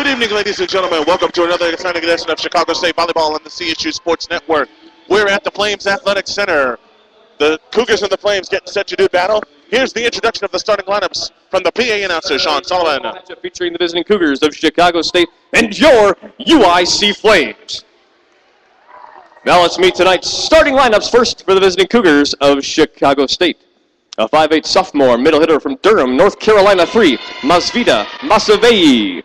evening, ladies and gentlemen. Welcome to another exciting edition of Chicago State Volleyball on the CSU Sports Network. We're at the Flames Athletic Center. The Cougars and the Flames getting set to do battle. Here's the introduction of the starting lineups from the PA announcer, Sean Sullivan. Featuring the visiting Cougars of Chicago State and your UIC Flames. Now let's meet tonight's starting lineups. First for the visiting Cougars of Chicago State. A 5'8" sophomore middle hitter from Durham, North Carolina 3, Masvida Masavei.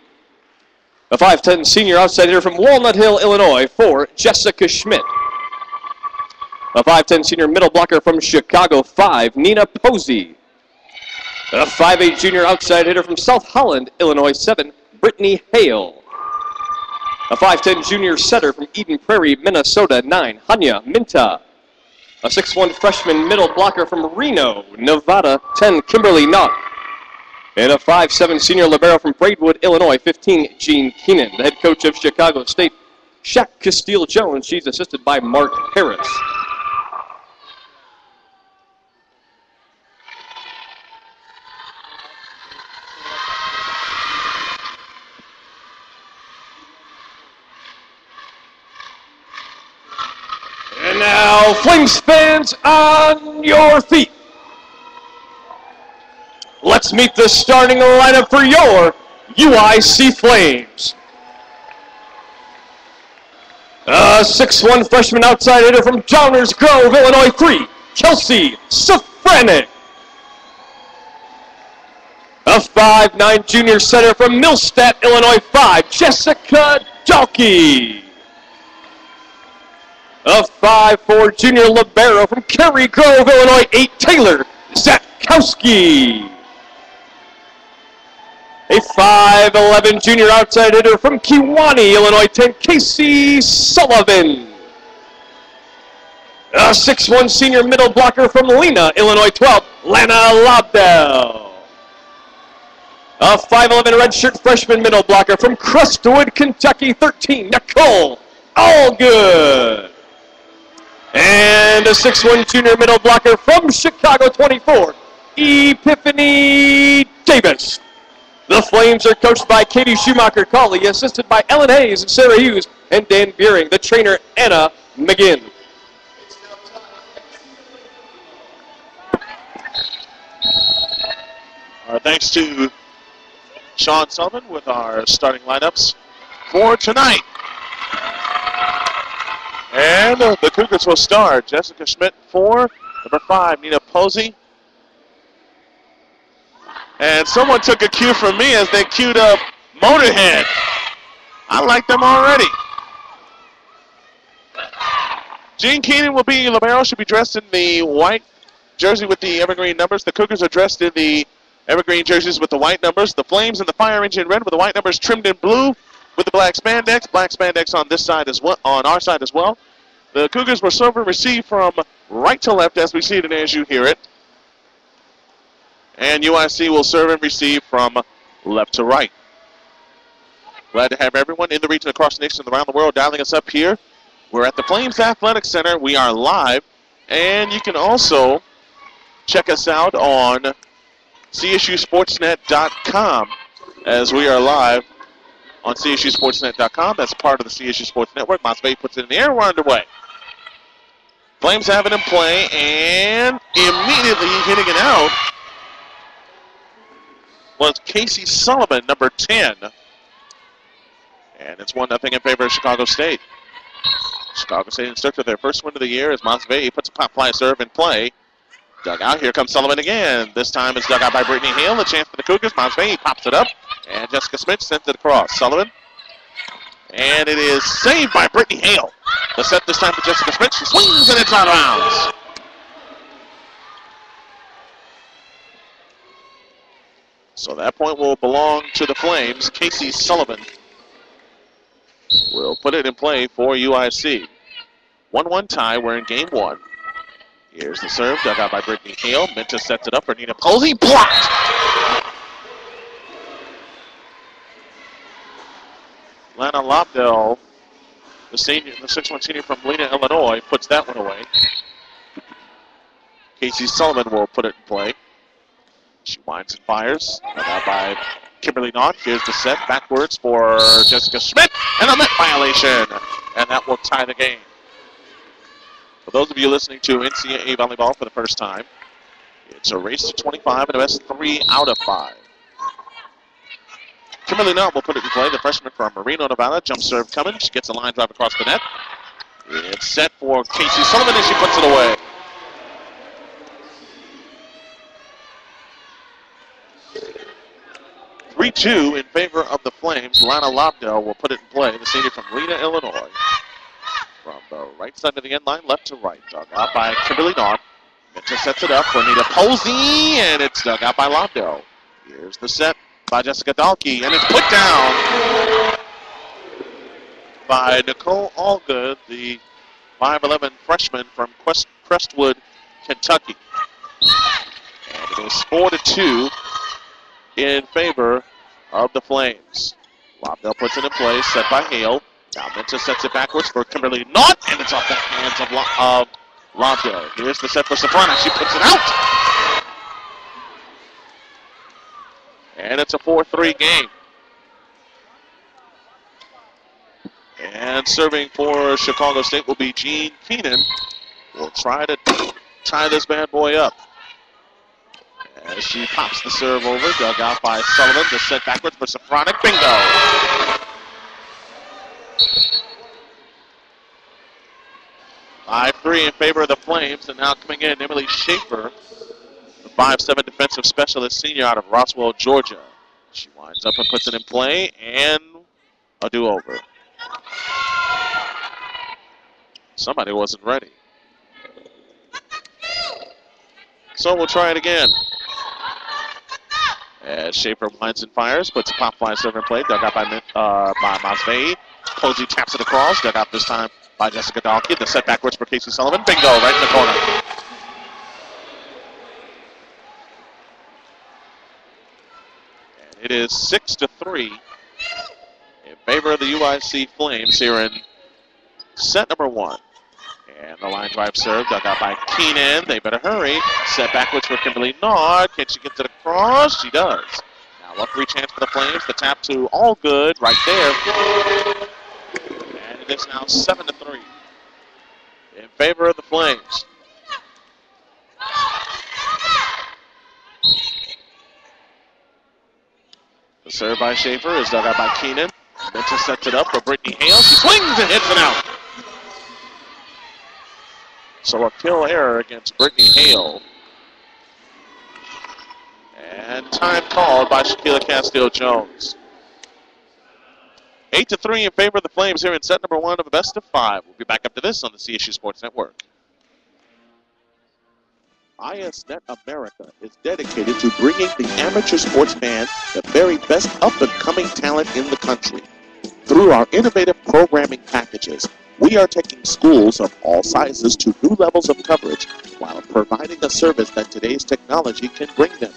A 5'10" senior outside hitter from Walnut Hill, Illinois 4, Jessica Schmidt. A 5'10" senior middle blocker from Chicago 5, Nina Posey. A 5'8" junior outside hitter from South Holland, Illinois 7, Brittany Hale. A 5'10" junior setter from Eden Prairie, Minnesota 9, Hanya Minta. A 6'1" freshman middle blocker from Reno, Nevada 10, Kimberly Knott. And a 5'7" senior libero from Braidwood, Illinois 15, Gene Keenan. The head coach of Chicago State, Shaq Castile-Jones. She's assisted by Mark Harris. And now, Flames fans, on your feet. Let's meet the starting lineup for your UIC Flames. A 6'1" freshman outside hitter from Downers Grove, Illinois 3, Kelsey Safranek. A 5'9" junior setter from Millstadt, Illinois 5, Jessica Dalkey. A 5'4" junior libero from Cary Grove, Illinois 8, Taylor Zatkowski. A 5'11" junior outside hitter from Kewanee, Illinois 10, Casey Sullivan. A 6'1" senior middle blocker from Lena, Illinois 12, Lana Lobdell. A 5'11" redshirt freshman middle blocker from Crestwood, Kentucky 13, Nicole Allgood. And a 6'1" junior middle blocker from Chicago 24, Epiphany Davis. The Flames are coached by Katie Schumacher-Cawley, assisted by Ellen Hayes and Sarah Hughes, and Dan Beering, the trainer, Anna McGinn. Thanks to Sean Sullivan with our starting lineups for tonight. And the Cougars will start. Jessica Schmidt 4, number 5, Nina Posey. And someone took a cue from me as they queued up Motorhead. I like them already. Gene Keenan will be libero. Should be dressed in the white jersey with the evergreen numbers. The Cougars are dressed in the evergreen jerseys with the white numbers. The Flames in the fire engine red with the white numbers trimmed in blue with the black spandex. Black spandex on this side as well, on our side as well. The Cougars will serve and receive from right to left as we see it and as you hear it. And UIC will serve and receive from left to right. Glad to have everyone in the region, across the nation, and around the world dialing us up here. We're at the Flames Athletic Center. We are live. And you can also check us out on CSUSportsNet.com as we are live on CSUSportsNet.com. That's part of the CSU Sports Network. Masvei puts it in the air. We're underway. Flames have it in play, and immediately hitting it out was Casey Sullivan, number 10. And it's 1-0 in favor of Chicago State. Chicago State instructor, their first win of the year, as Masvei puts a pop fly serve in play. Dug out. Here comes Sullivan again. This time it's dug out by Brittany Hale. A chance for the Cougars. Masvei pops it up. And Jessica Smith sends it across. Sullivan. And it is saved by Brittany Hale. The set this time for Jessica Smith. She swings and it's out of bounds. So that point will belong to the Flames. Casey Sullivan will put it in play for UIC. 1-1 tie. We're in game 1. Here's the serve, dug out by Brittany Hale. Minta sets it up for Nina Posey. Blocked! Lana Lobdell, the 6'1" senior from Lena, Illinois, puts that one away. Casey Sullivan will put it in play. She winds and fires. Dug out by Kimberly Knott. Here's the set backwards for Jessica Schmidt, and a net violation, and that will tie the game. For those of you listening to NCAA volleyball for the first time, it's a race to 25 and a best 3 out of 5. Kimberly Knott will put it in play. The freshman from Reno, Nevada. Jump serve coming. She gets a line drive across the net. It's set for Casey Sullivan, and she puts it away. (3-2) in favor of the Flames. Lana Lobdell will put it in play. The senior from Lena, Illinois. From the right side of the end line, left to right. Dug out by Kimberly Knott. Minter sets it up for Nita Posey, and it's dug out by Lobdell. Here's the set by Jessica Dahlke, and it's put down by Nicole Allgood, the 5'11" freshman from Crestwood, Kentucky. And it is 4-2 in favor of the Flames. Lobdell puts it in play, set by Hale. Now Minter sets it backwards for Kimberly Knott, and it's off the hands of Lobdell. Here's the set for Safrana. She puts it out. And it's a 4-3 game. And serving for Chicago State will be Jean Keenan. We'll try to tie this bad boy up. As she pops the serve over, dug out by Sullivan. The set backwards for Safronic. Bingo! 5-3 in favor of the Flames. And now coming in, Emily Schaefer, the 5'7" defensive specialist senior out of Roswell, Georgia. She winds up and puts it in play, and a do-over. Somebody wasn't ready. So we'll try it again. As Schaefer winds and fires, puts a pop fly serve in play, dug out by Masvei. Posey taps it across, dug out this time by Jessica Dahlke. The set backwards for Casey Sullivan. Bingo, right in the corner. And it is 6-3 in favor of the UIC Flames here in set number 1. And the line drive serve, dug out by Keenan. They better hurry. Set backwards for Kimberly Knott. Can she get to the cross? She does. Now a free chance for the Flames. The tap to Allgood right there. And it is now 7-3 in favor of the Flames. The serve by Schaefer is dug out by Keenan. Minter sets it up for Brittany Hale. She swings and hits it out. So a kill error against Brittany Hale. And time called by Shaquila Castillo-Jones. 8-3 in favor of the Flames here in set number 1 of a best of 5. We'll be back up to this on the CSU Sports Network. ISNet America is dedicated to bringing the amateur sports fan the very best up-and-coming talent in the country. Through our innovative programming packages, we are taking schools of all sizes to new levels of coverage while providing a service that today's technology can bring them.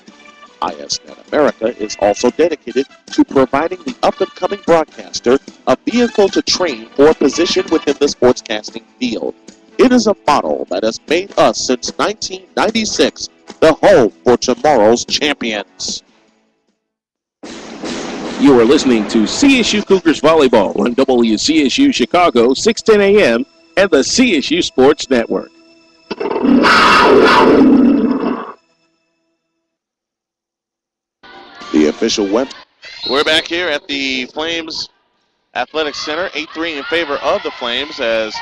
ISNet America is also dedicated to providing the up-and-coming broadcaster a vehicle to train for a position within the sportscasting field. It is a model that has made us since 1996 the home for tomorrow's champions. You are listening to CSU Cougars Volleyball on WCSU Chicago, 610 a.m. and the CSU Sports Network. The official web. We're back here at the Flames Athletic Center. 8-3 in favor of the Flames as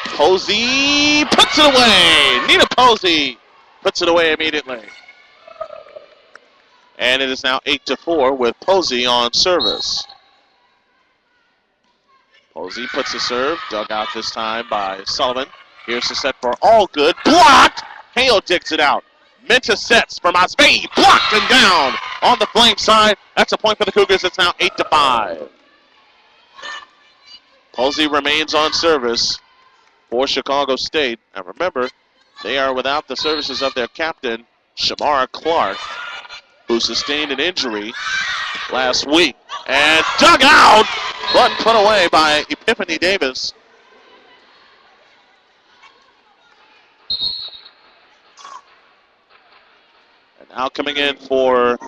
Posey puts it away. Nita Posey puts it away immediately. And it is now 8-4 with Posey on service. Posey puts the serve, dug out this time by Sullivan. Here's the set for Allgood. Blocked! Hale digs it out. Minter sets for Masvei. Blocked and down on the Flame side. That's a point for the Cougars. It's now 8-5. Posey remains on service for Chicago State. And remember, they are without the services of their captain, Shamara Clark, who sustained an injury last week. And dug out, but put away by Epiphany Davis. And now coming in for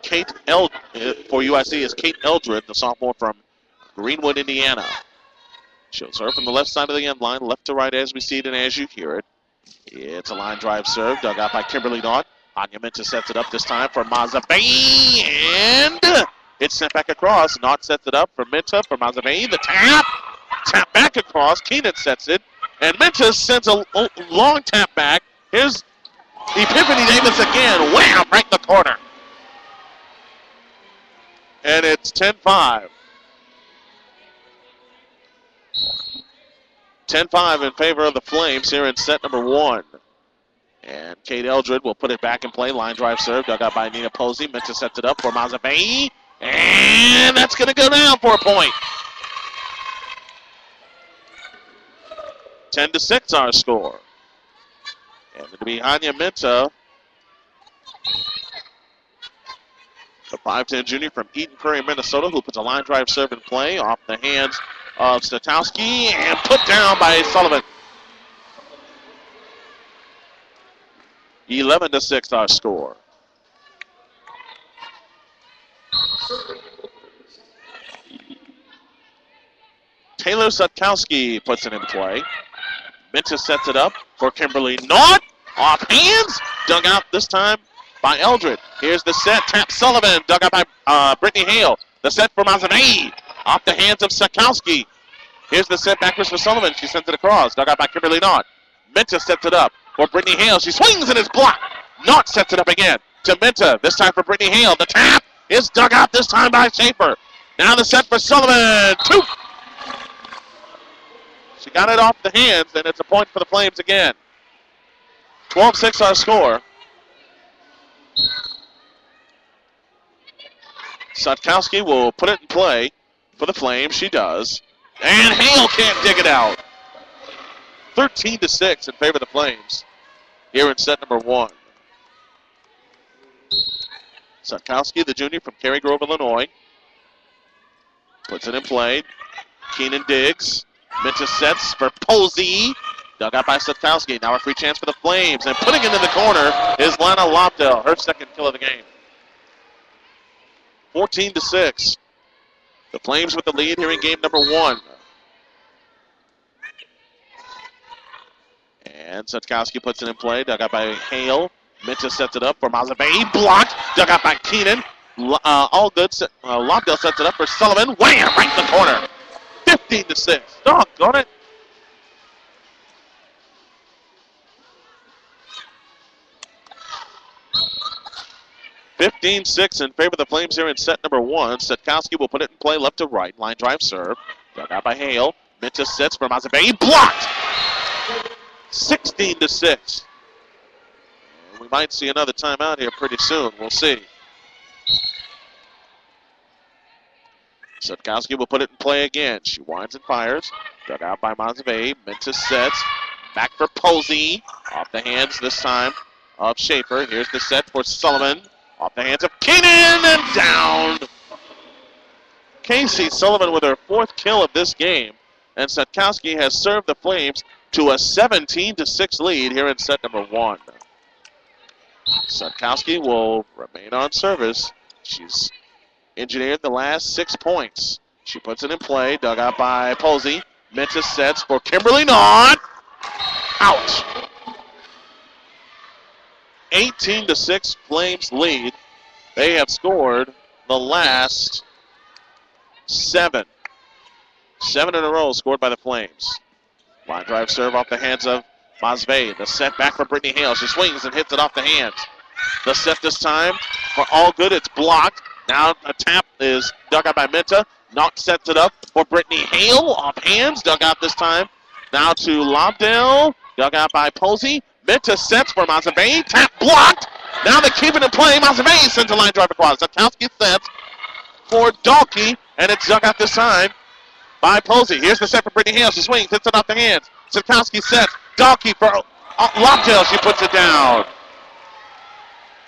for UIC is Kate Eldred, the sophomore from Greenwood, Indiana. She'll serve from the left side of the end line, left to right as we see it and as you hear it. It's a line drive serve, dug out by Kimberly Knott. Anya Minta sets it up this time for Mazavey, and it's sent back across. Knott sets it up for Minta, for Mazavey. The tap back across. Keenan sets it, and Minta sends a long tap back. Here's Epiphany Davis again. Wham! Right in the corner. And it's 10-5. 10-5 in favor of the Flames here in set number 1. And Kate Eldred will put it back in play. Line drive serve, dug out by Nina Posey. Minta sets it up for Mazavey. And that's going to go down for a point. 10-6 our score. And it'll be Anya Minta, the 5'10 junior from Eden Prairie, Minnesota, who puts a line drive serve in play off the hands of Statowski and put down by Sullivan. 11-6 our score. Taylor Sutkowski puts it in play. Minta sets it up for Kimberly Knott. Off hands. Dug out this time by Eldred. Here's the set. Tap Sullivan. Dug out by Brittany Hale. The set for Mazavey. Off the hands of Sutkowski. Here's the set back for Sullivan. She sends it across. Dug out by Kimberly Knott. Minta sets it up for Brittany Hale. She swings and it's blocked. Knott sets it up again to Minta. This time for Brittany Hale. The tap is dug out this time by Schaefer. Now the set for Sullivan. 2. She got it off the hands, and it's a point for the Flames again. 12-6 our score. Sutkowski will put it in play for the Flames. She does. And Hale can't dig it out. 13-6 in favor of the Flames here in set number 1. Sutkowski, the junior from Cary Grove, Illinois, puts it in play. Keenan digs. Minta sets for Posey. Dug out by Sutkowski. Now a free chance for the Flames. And putting it in the corner is Lana Lobdell, her second kill of the game. 14-6. The Flames with the lead here in game number 1. And Sutkowski puts it in play. Dug out by Hale. Minta sets it up for Mazavey. Blocked. Dug out by Keenan. All good. Lobdell sets it up for Sullivan. Wham! Right in the corner. 15-6. Doggone it. (15-6) in favor of the Flames here in set number 1. Sutkowski will put it in play left to right. Line drive serve. Dug out by Hale. Minta sets for Mazavey. Blocked. 16-6. We might see another timeout here pretty soon. We'll see. Sutkowski will put it in play again. She winds and fires. Dug out by Mazavey. Minta sets. Back for Posey. Off the hands this time of Schaefer. Here's the set for Sullivan. Off the hands of Keenan and down. Casey Sullivan with her 4th kill of this game. And Sutkowski has served the Flames to a 17-6 lead here in set number 1. Sutkowski will remain on service. She's engineered the last 6 points. She puts it in play. Dug out by Posey. Minta sets for Kimberly Knott. Out. 18-6 Flames lead. They have scored the last 7. 7 in a row scored by the Flames. Line drive serve off the hands of Mazavey. The set back for Brittany Hale. She swings and hits it off the hands. The set this time for all good. It's blocked. Now a tap is dug out by Minta. Knott sets it up for Brittany Hale. Off hands. Dug out this time. Now to Lobdell. Dug out by Posey. Minta sets for Mazavey. Tap blocked. Now they keep it in play. Mazavey sends a line drive across. Sutkowski sets for Dalkey. And it's dug out this time by Posey. Here's the set for Brittany Hale. She swings. Hits it off the hands. Sutkowski sets. Dalkey for Lobdell. She puts it down.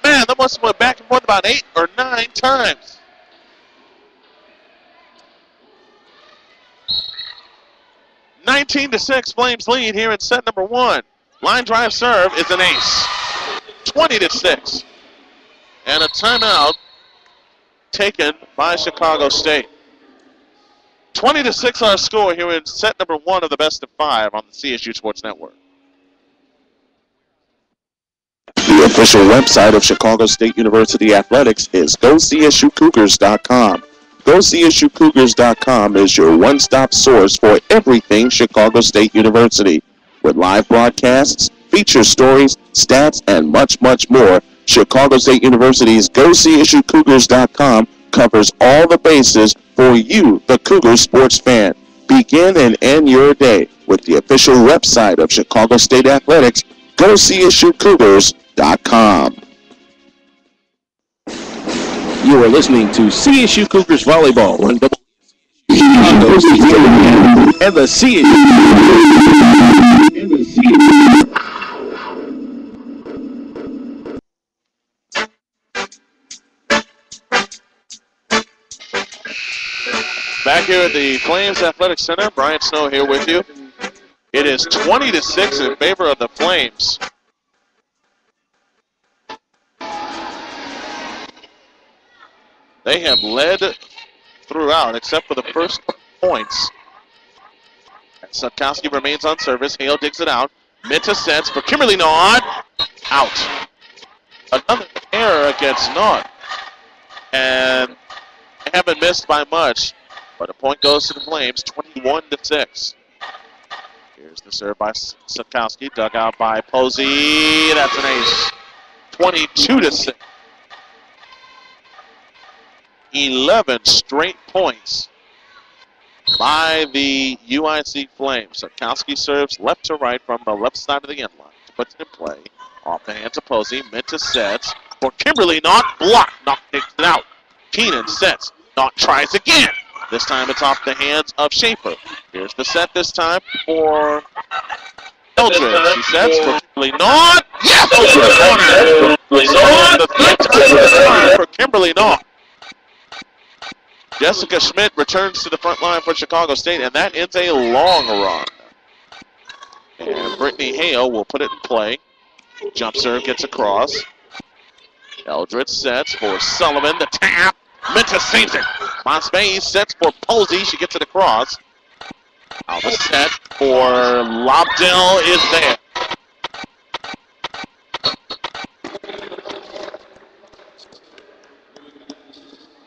Man, that must have went back and forth about 8 or 9 times. (19-6) Flames lead here in set number 1. Line drive serve is an ace. 20-6. And a timeout taken by Chicago State. 20-6 our score here in set number 1 of the best of 5 on the CSU Sports Network. The official website of Chicago State University Athletics is GoCSUCougars.com. GoCSUCougars.com is your one-stop source for everything Chicago State University. With live broadcasts, feature stories, stats, and much, much more, Chicago State University's GoCSUCougars.com covers all the bases for you, the Cougar sports fan. Begin and end your day with the official website of Chicago State Athletics, GoCSUCougars.com. You are listening to CSU Cougars Volleyball on Chicago and the CSU. Back here at the Flames Athletic Center, Brian Snow here with you. It is 20-6 in favor of the Flames. They have led throughout, except for the first points. Sutkowski remains on service. Hale digs it out. Minta sets for Kimberly Nod. Out. Another error against Nod. And they haven't missed by much, but a point goes to the Flames, 21-6. Here's the serve by Sutkowski, dug out by Posey. That's an ace. 22-6. 11 straight points by the UIC Flames. Sutkowski serves left to right from the left side of the end line. Puts it in play. Off the hands of Posey. Minta sets for Kimberly. Not blocked. Not takes it out. Keenan sets. Not tries again. This time it's off the hands of Schaefer. Here's the set this time for Eldred. She sets for Kimberly. Not. Yes! Corner. The third time this time for Kimberly. Not. Jessica Schmidt returns to the front line for Chicago State, and that ends a long run. And Brittany Hale will put it in play. Jump serve gets across. Eldred sets for Sullivan. The tap. Minta saves it. Monsbay sets for Posey. She gets it across. Now the set for Lobdell is there.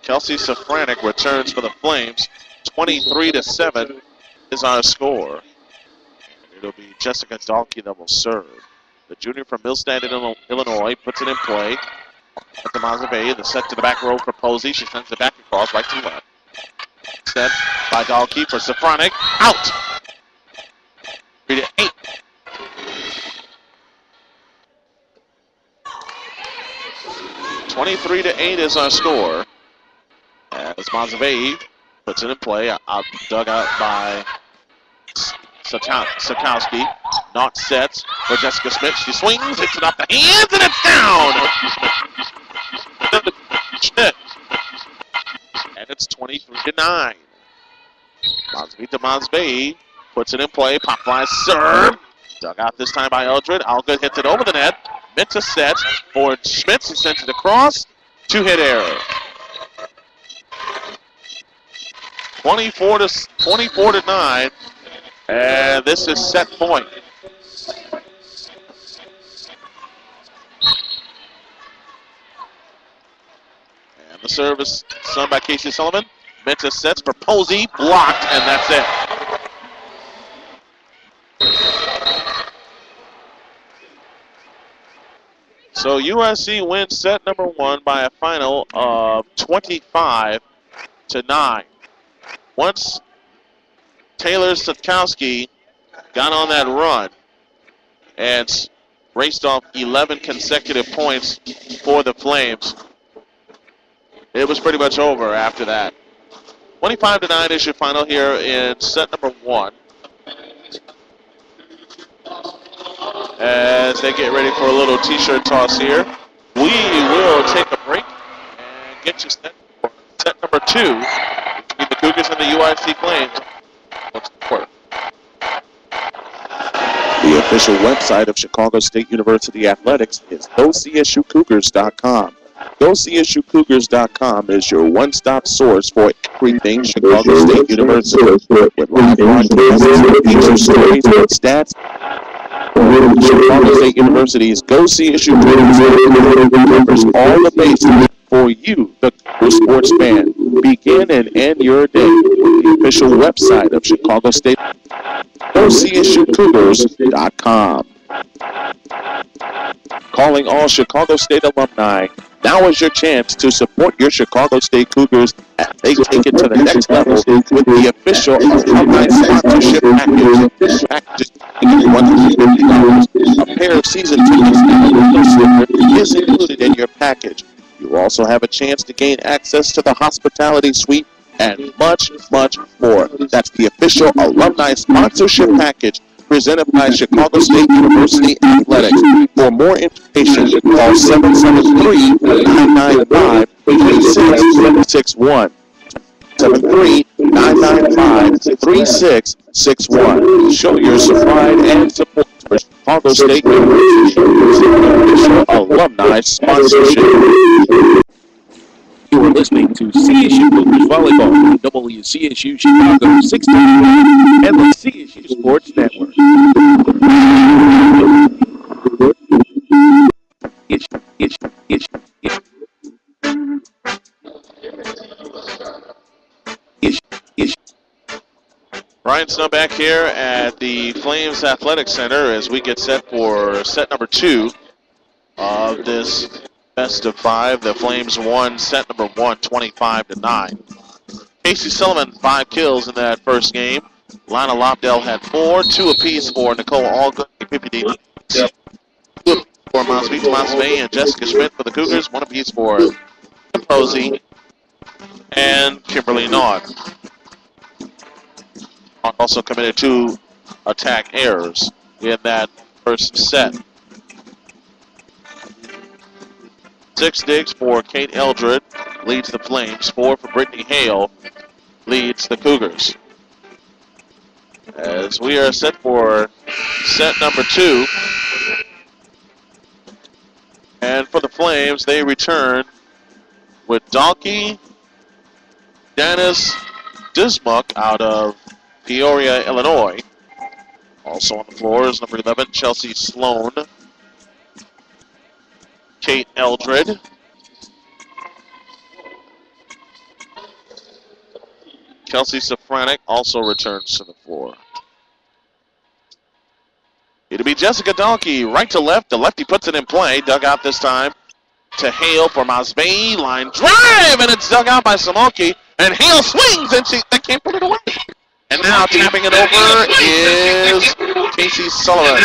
Kelsey Safranek returns for the Flames. 23-7 is our score. It'll be Jessica Dahlke that will serve. The junior from Millstadt, Illinois, puts it in play. At the Mazavey, the set to the back row for Posey. She sends it back across, right to left. Set by Dahlke for Safranek. Out! 3-8. $23-8 is our score. As Mazavey puts it in play, dug out by Sutkowski. Not sets for Jessica Smith. She swings, hits it off the hands, and it's down! And it's 23-9. Mazavey to Mazavey. Puts it in play. Pop fly serve. Dug out this time by Eldred. Algood hits it over the net. Minta sets for Schmitz. He sends it across. Two-hit error. 24-9. And this is set point. And the service sung by Casey Sullivan. Minta sets for Posey. Blocked, and that's it. So UIC wins set number 1 by a final of 25-9. Once Taylor Sutkowski got on that run and raced off 11 consecutive points for the Flames, it was pretty much over after that. 25-9 is your final here in set number 1. As they get ready for a little t-shirt toss here, we will take a break and get you set for set number 2 between the Cougars and the UIC Flames. The official website of Chicago State University Athletics is GoCSUCougars.com. GoCSUCougars.com is your one-stop source for everything Chicago State University. With live broadcasts, feature stories, stats, Chicago State University's GoCSU covers all the bases for you, the sports fan. Begin and end your day with the official website of Chicago State, GoCSUCougars.com. Calling all Chicago State alumni, now is your chance to support your Chicago State Cougars as they take it to the next level with the official alumni sponsorship package. $150. A pair of season tickets is included in your package. You also have a chance to gain access to the hospitality suite and much, much more. That's the official alumni sponsorship package presented by Chicago State University Athletics. For more information, call 773-995-3661. 773-995-3661. Show your pride and support for Chicago State University official alumni sponsorship. You are listening to CSU Volleyball on WCSU Chicago 16 and the CSU Sports Network. Brian Snow back here at the Flames Athletic Center as we get set for set number 2 of this best of 5. The Flames won set number 1, 25-9. Casey Sullivan, 5 kills in that first game. Lana Lobdell had 4, 2 apiece for Nicole Allgood, PPD. 2 for Masvita Masvey and Jessica Schmidt for the Cougars. 1 apiece for Kim Posey and Kimberly Naud. Also committed 2 attack errors in that first set. 6 digs for Kate Eldred, leads the Flames. 4 for Brittany Hale, leads the Cougars. As we are set for set number 2. And for the Flames, they return with Donkey Dennis Dismuck out of Peoria, Illinois. Also on the floor is number 11, Chelsea Sloan. Kate Eldred. Kelsey Safranek also returns to the floor. It'll be Jessica Donkey, right to left. The lefty puts it in play. Dug out this time to Hale for Masvey. Line drive, and it's dug out by Samoki. And Hale swings, and they can't put it away. And now tapping it over is Casey Sullivan.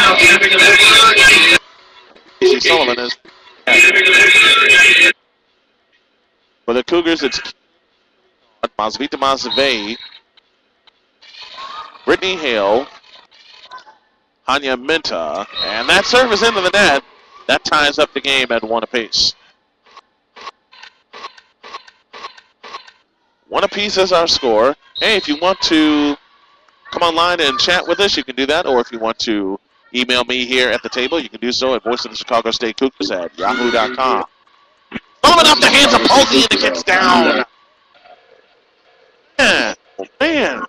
Casey Sullivan is... For the Cougars, it's Masvita Masvey, Brittany Hale, Hanya Minta, and that serve is into the net. That ties up the game at 1 apiece. 1 apiece is our score. Hey, if you want to come online and chat with us, you can do that. Or if you want to email me here at the table, you can do so at Voice of the Chicago State Cougars at yahoo.com. Sullivan up the hands of Polsey, and it gets down. Yeah, oh man.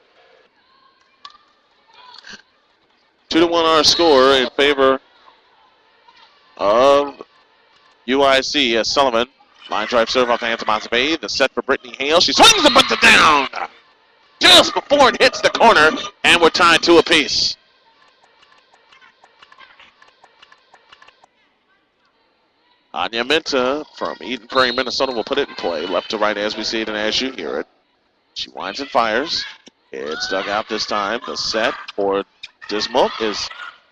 2-1 our score in favor of UIC as Sullivan. Line drive serve off the hands of Masvey. The set for Brittany Hale. She swings and puts it down just before it hits the corner, and we're tied 2 apiece. Anya Minta from Eden Prairie, Minnesota will put it in play. Left to right as we see it and as you hear it. She winds and fires. It's dug out this time. The set for Dismuck is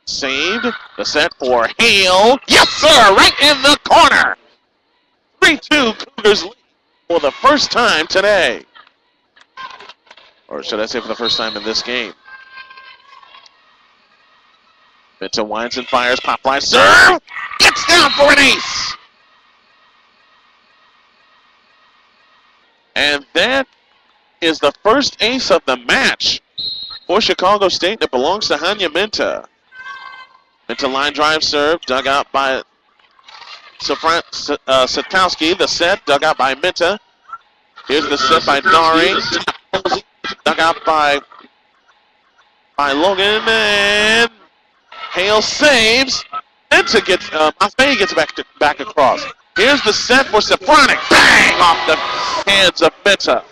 saved. The set for Hale. Yes, sir! Right in the corner! 3-2 Cougars lead for the first time today. Or should I say for the first time in this game. Minta winds and fires. Pop fly serve! Gets down for an ace! And that is the first ace of the match for Chicago State that belongs to Hanya Minta. Minta line drive serve, dug out by Sitkowski, the set, dug out by Minta. Here's the set by Daring. Dug out by Logan, and Hale saves. Minta gets, Masvei gets back across. Here's the set for Safronic. Bang! Off the hands of Minta.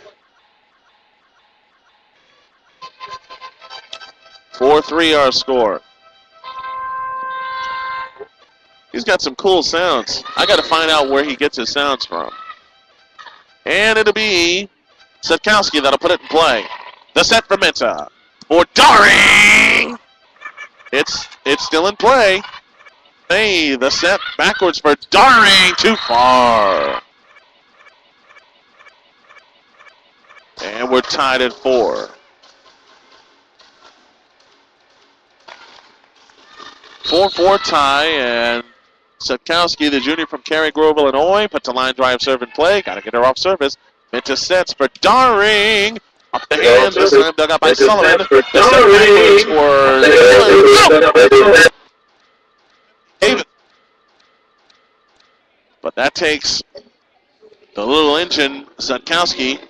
4-3 our score. He's got some cool sounds. I got to find out where he gets his sounds from. And it'll be Sitkowski that'll put it in play. The set for Minta. For Daring! It's still in play. Hey, the set backwards for Daring. Too far. And we're tied at 4. 4-4 tie, and Sitkowski, the junior from Cary Grove, Illinois, puts a line drive serve in play. Got to get her off service. Minta sets for Daring. Up the hands, this time dug out by Sullivan. The set backwards for Davis. But that takes the little engine, Sitkowski,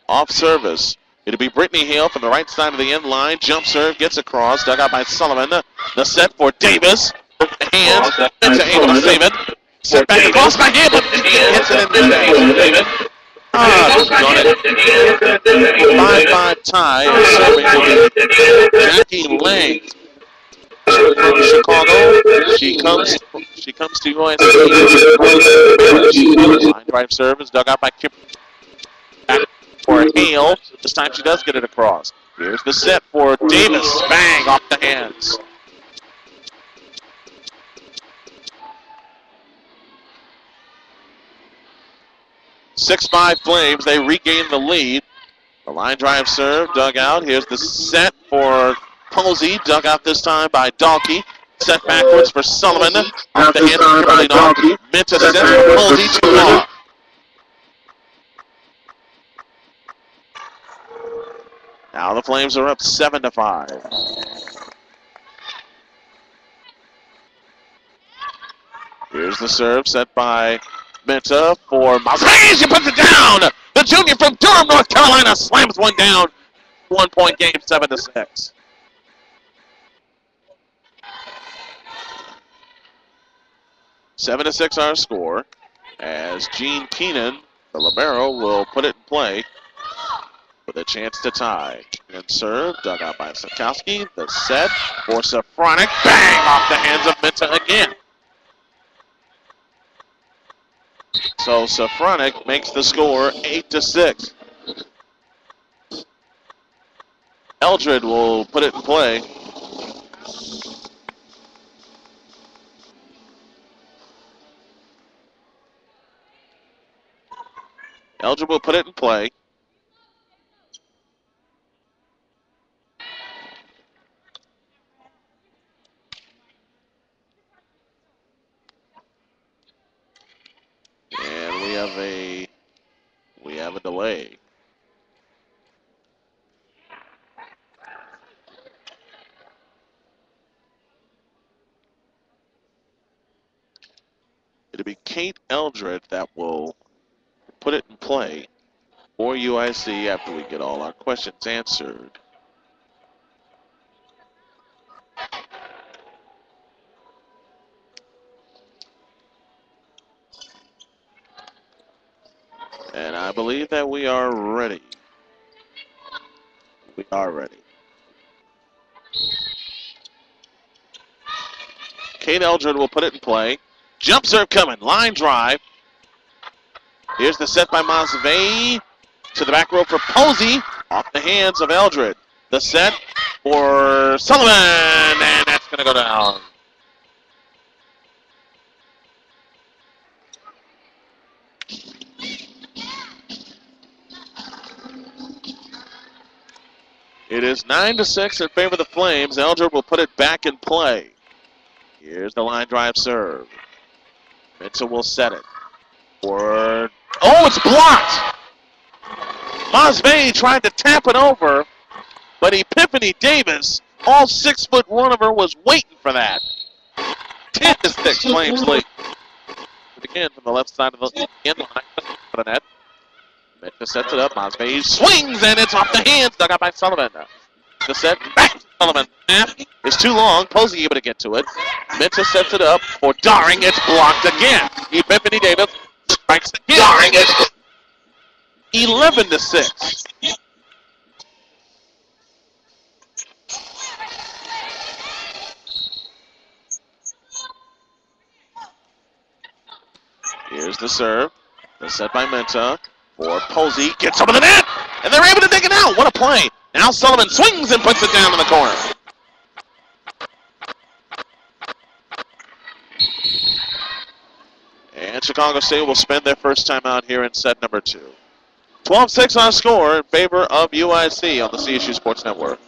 off service. It'll be Brittany Hale from the right side of the end line. Jump serve, gets across, dug out by Sullivan. The set for Davis. The hands, Minta able to save it. Set back across by Hale, but hits it in the net. Got it. 5-5 tie. Jackie Lang from Chicago. She comes to UIC. Line drive serve is dug out by Kip. Back for Hale. This time she does get it across. Here's the set for Davis. Bang off the hands. (6-5) Flames. They regain the lead. The line drive serve dug out. Here's the set for Posey. Dug out this time by Dalkey. Set backwards for Sullivan. Off the hands of Kimberly Dalkey. Minta sets for Posey. Too long. Now the Flames are up 7-5. Here's the serve set by Minta for Masvei. She puts it down. The junior from Durham, North Carolina, slams one down. 1-point game, 7-6. (7-6) our score. As Gene Keenan, the libero, will put it in play with a chance to tie. And serve, dug out by Sitkowski. The set for Safronic. Bang! Off the hands of Minta again. So Safronic makes the score 8-6. Eldred will put it in play. Eldred will put it in play. And we have a delay. It'll be Kate Eldred that will put it in play for UIC after we get all our questions answered. And I believe that we are ready. We are ready. Kate Eldred will put it in play. Jump serve coming. Line drive. Here's the set by Masvei. To the back row for Posey. Off the hands of Eldred. The set for Sullivan. And that's going to go down. It is 9-6 in favor of the Flames. Eldred will put it back in play. Here's the line drive serve. Minta will set it. For it's blocked! Masvei tried to tap it over, but Epiphany Davis, all 6'1" of her, was waiting for that. 10-6, Flames lead. Again from the left side of the end line for the net. Mitchell sets it up. Mosby swings, and it's off the hands. Dug out by Sullivan. The set back to Sullivan. Snap is too long. Posey able to get to it. Mitchell sets it up for Daring. It's blocked again. Epiphany Davis strikes again. Daring it. 11-6. Here's the serve. The set by Menta. For Posey. Gets over the net. And they're able to dig it out. What a play. Now Sullivan swings and puts it down in the corner. And Chicago State will spend their first time out here in set number 2. 12-6 on score in favor of UIC on the CSU Sports Network.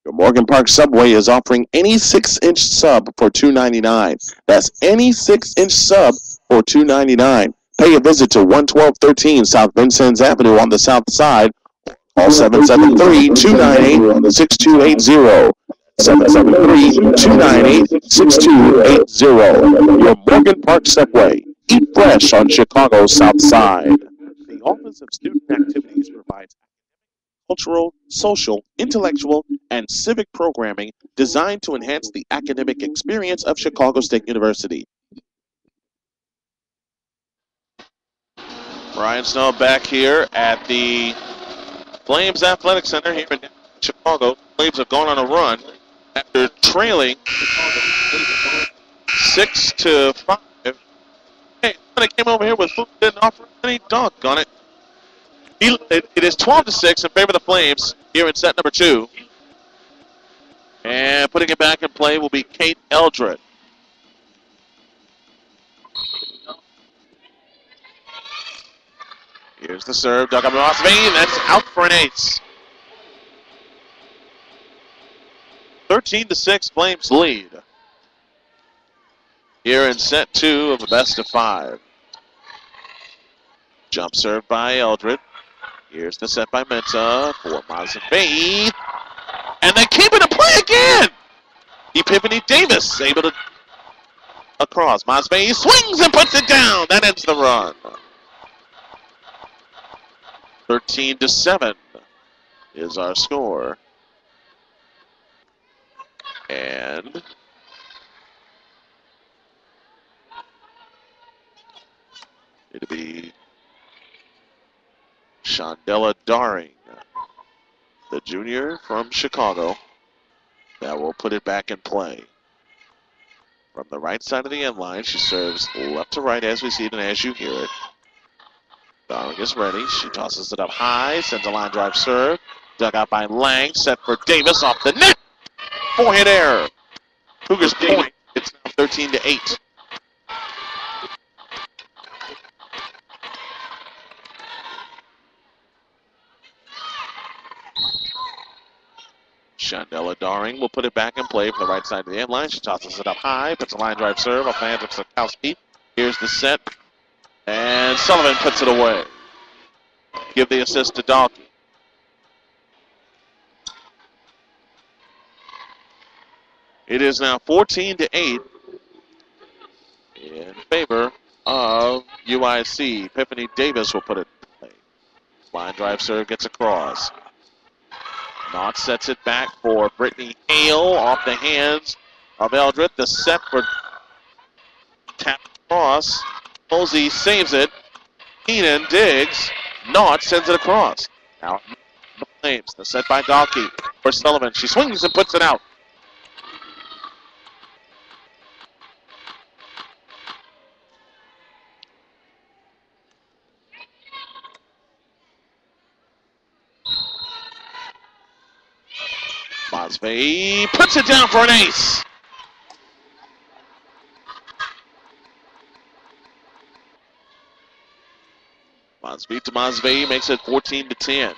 Your Morgan Park Subway is offering any 6-inch sub for $2.99. That's any 6-inch sub for $2.99. Pay a visit to 11213 South Vincennes Avenue on the south side. Call 773-298-6280. 773-298-6280. Your Morgan Park Subway. Eat fresh on Chicago's South Side. The Office of Student Activities provides cultural, social, intellectual, and civic programming designed to enhance the academic experience of Chicago State University. Brian Snow back here at the Flames Athletic Center here in Chicago. Flames have gone on a run after trailing 6-5. Hey, somebody came over here with food, didn't offer any dunk on it. It is 12-6 in favor of the Flames here in set number 2. And putting it back in play will be Kate Eldred. Here's the serve, dug up by Mosby, that's out for an ace. 13-6, Flames lead. Here in set 2 of a best of 5. Jump serve by Eldred. Here's the set by Mensah for Mosby. And they keep it in play again! Epiphany Davis able to across. Mosby swings and puts it down. That ends the run. 13-7 is our score. And it'll be Shondella Daring, the junior from Chicago, that will put it back in play. From the right side of the end line, she serves left to right as we see it and as you hear it. Daring is ready. She tosses it up high, sends a line drive serve. Dug out by Lang, set for Davis off the net. Four-hit error. Cougars point. It's now 13-8. Shondella Daring will put it back in play from the right side of the end line. She tosses it up high, puts a line drive serve off the hands of Sikowski. Here's the set. And Sullivan puts it away. Give the assist to Dalkey. It is now 14-8 in favor of UIC. Epiphany Davis will put it in play. Line drive serve gets across. Knott sets it back for Brittany Hale off the hands of Eldred. The set for tap across. Posey saves it. Keenan digs. Knott sends it across. Now the Flames. The set by Dalkey for Sullivan. She swings and puts it out. Mosby puts it down for an ace. Mosby to Mosby makes it 14-10.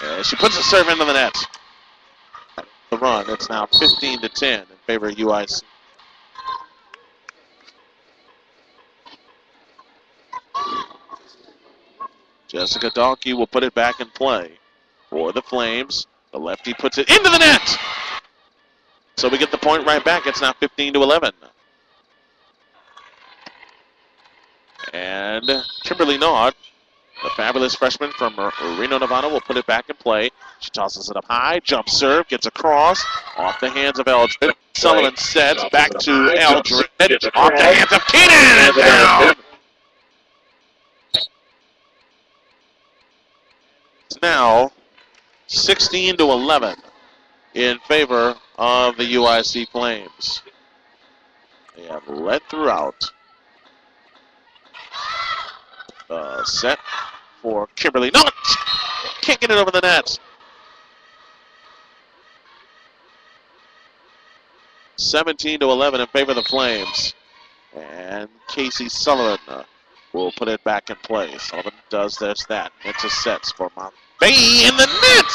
And she puts the serve into the net. The run, it's now 15-10 in favor of UIC. Jessica Dalkey will put it back in play for the Flames. The lefty puts it into the net. So we get the point right back. It's now 15-11. And Kimberly Nod, the fabulous freshman from Reno, Nevada, will put it back in play. She tosses it up high, jump serve, gets across, off the hands of Eldred. Sullivan sets, back to Eldred, off the hands of Keenan, and down. It's now 16-11 in favor of the UIC Flames. They have led throughout. Set for Kimberly. No! Can't get it over the net. 17-11 in favor of the Flames. And Casey Sullivan will put it back in play. Sullivan does this, that. Into sets for Montbay in the net!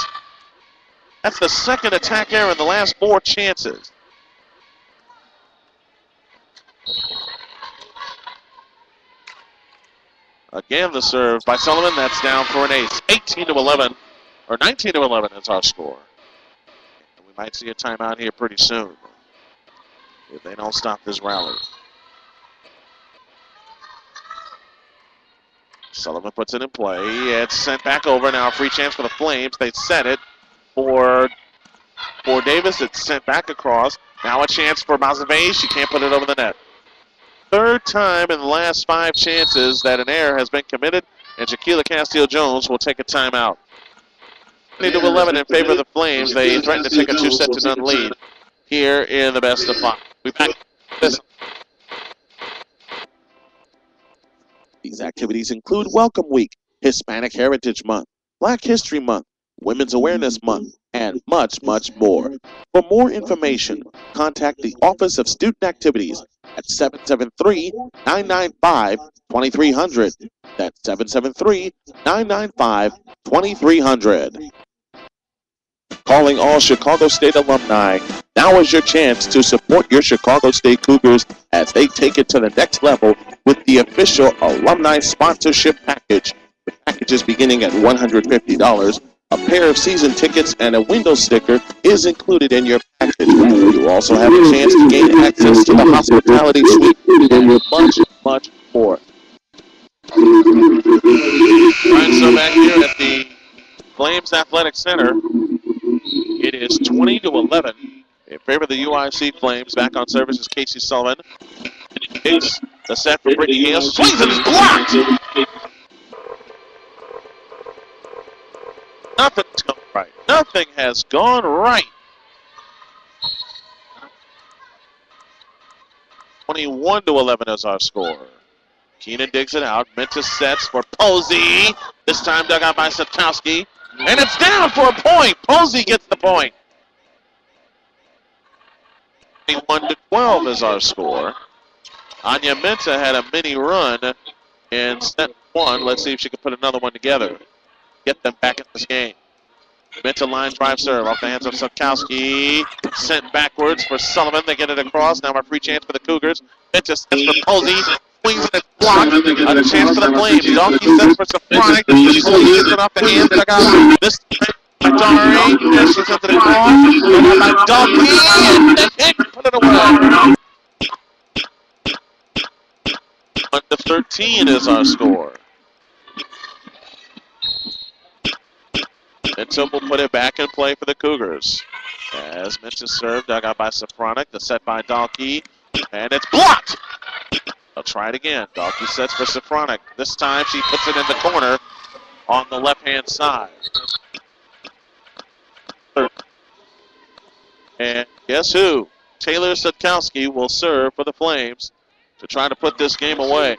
That's the second attack error in the last 4 chances. Again, the serve by Sullivan. That's down for an ace. 18-11, or 19-11 is our score. And we might see a timeout here pretty soon if they don't stop this rally. Sullivan puts it in play. It's sent back over. Now a free chance for the Flames. They set it for Davis. It's sent back across. Now a chance for Mazavey. She can't put it over the net. Third time in the last 5 chances that an error has been committed, and Shaquila Castillo-Jones will take a timeout. 20-11 in favor of the Flames. They threaten to take a 2-set-to-none lead here in the best of 5. We back this. These activities include Welcome Week, Hispanic Heritage Month, Black History Month, Women's Awareness Month, and much, much more. For more information, contact the Office of Student Activities at 773-995-2300. That's 773-995-2300. Calling all Chicago State alumni, now is your chance to support your Chicago State Cougars as they take it to the next level with the official alumni sponsorship package. The package is beginning at $150. A pair of season tickets and a window sticker is included in your package. You also have a chance to gain access to the hospitality suite and much, much more. Alright, so back here at the Flames Athletic Center, it is 20-11 in favor of the UIC Flames. Back on service is Casey Sullivan. Hits the set for Brittany Hale. Swings and is blocked! Nothing's gone right. Nothing has gone right. 21-11 is our score. Keenan digs it out. Mentis sets for Posey. This time dug out by Sapkowski. And it's down for a point. Posey gets the point. 21-12 is our score. Anya Menta had a mini run in set 1. Let's see if she can put another one together. Get them back in this game. Menta line drive serve off the hands of Sapkowski. Sent backwards for Sullivan. They get it across. Now a free chance for the Cougars. Menta sets for Posey. Swings and it's blocked. A chance for the Flames. Donkey sets for Safronic. Posey gets it off the hands. Dug out. This time Dari. There she sends it across. And by Donkey. And they can't put it away. 1-13 is our score. Minton will put it back in play for the Cougars. As Minton served, dug out by Safronic. The set by Dalkey. And it's blocked! They'll try it again. Dalkey sets for Safronic. This time she puts it in the corner on the left-hand side. And guess who? Taylor Sapkowski will serve for the Flames to try to put this game away.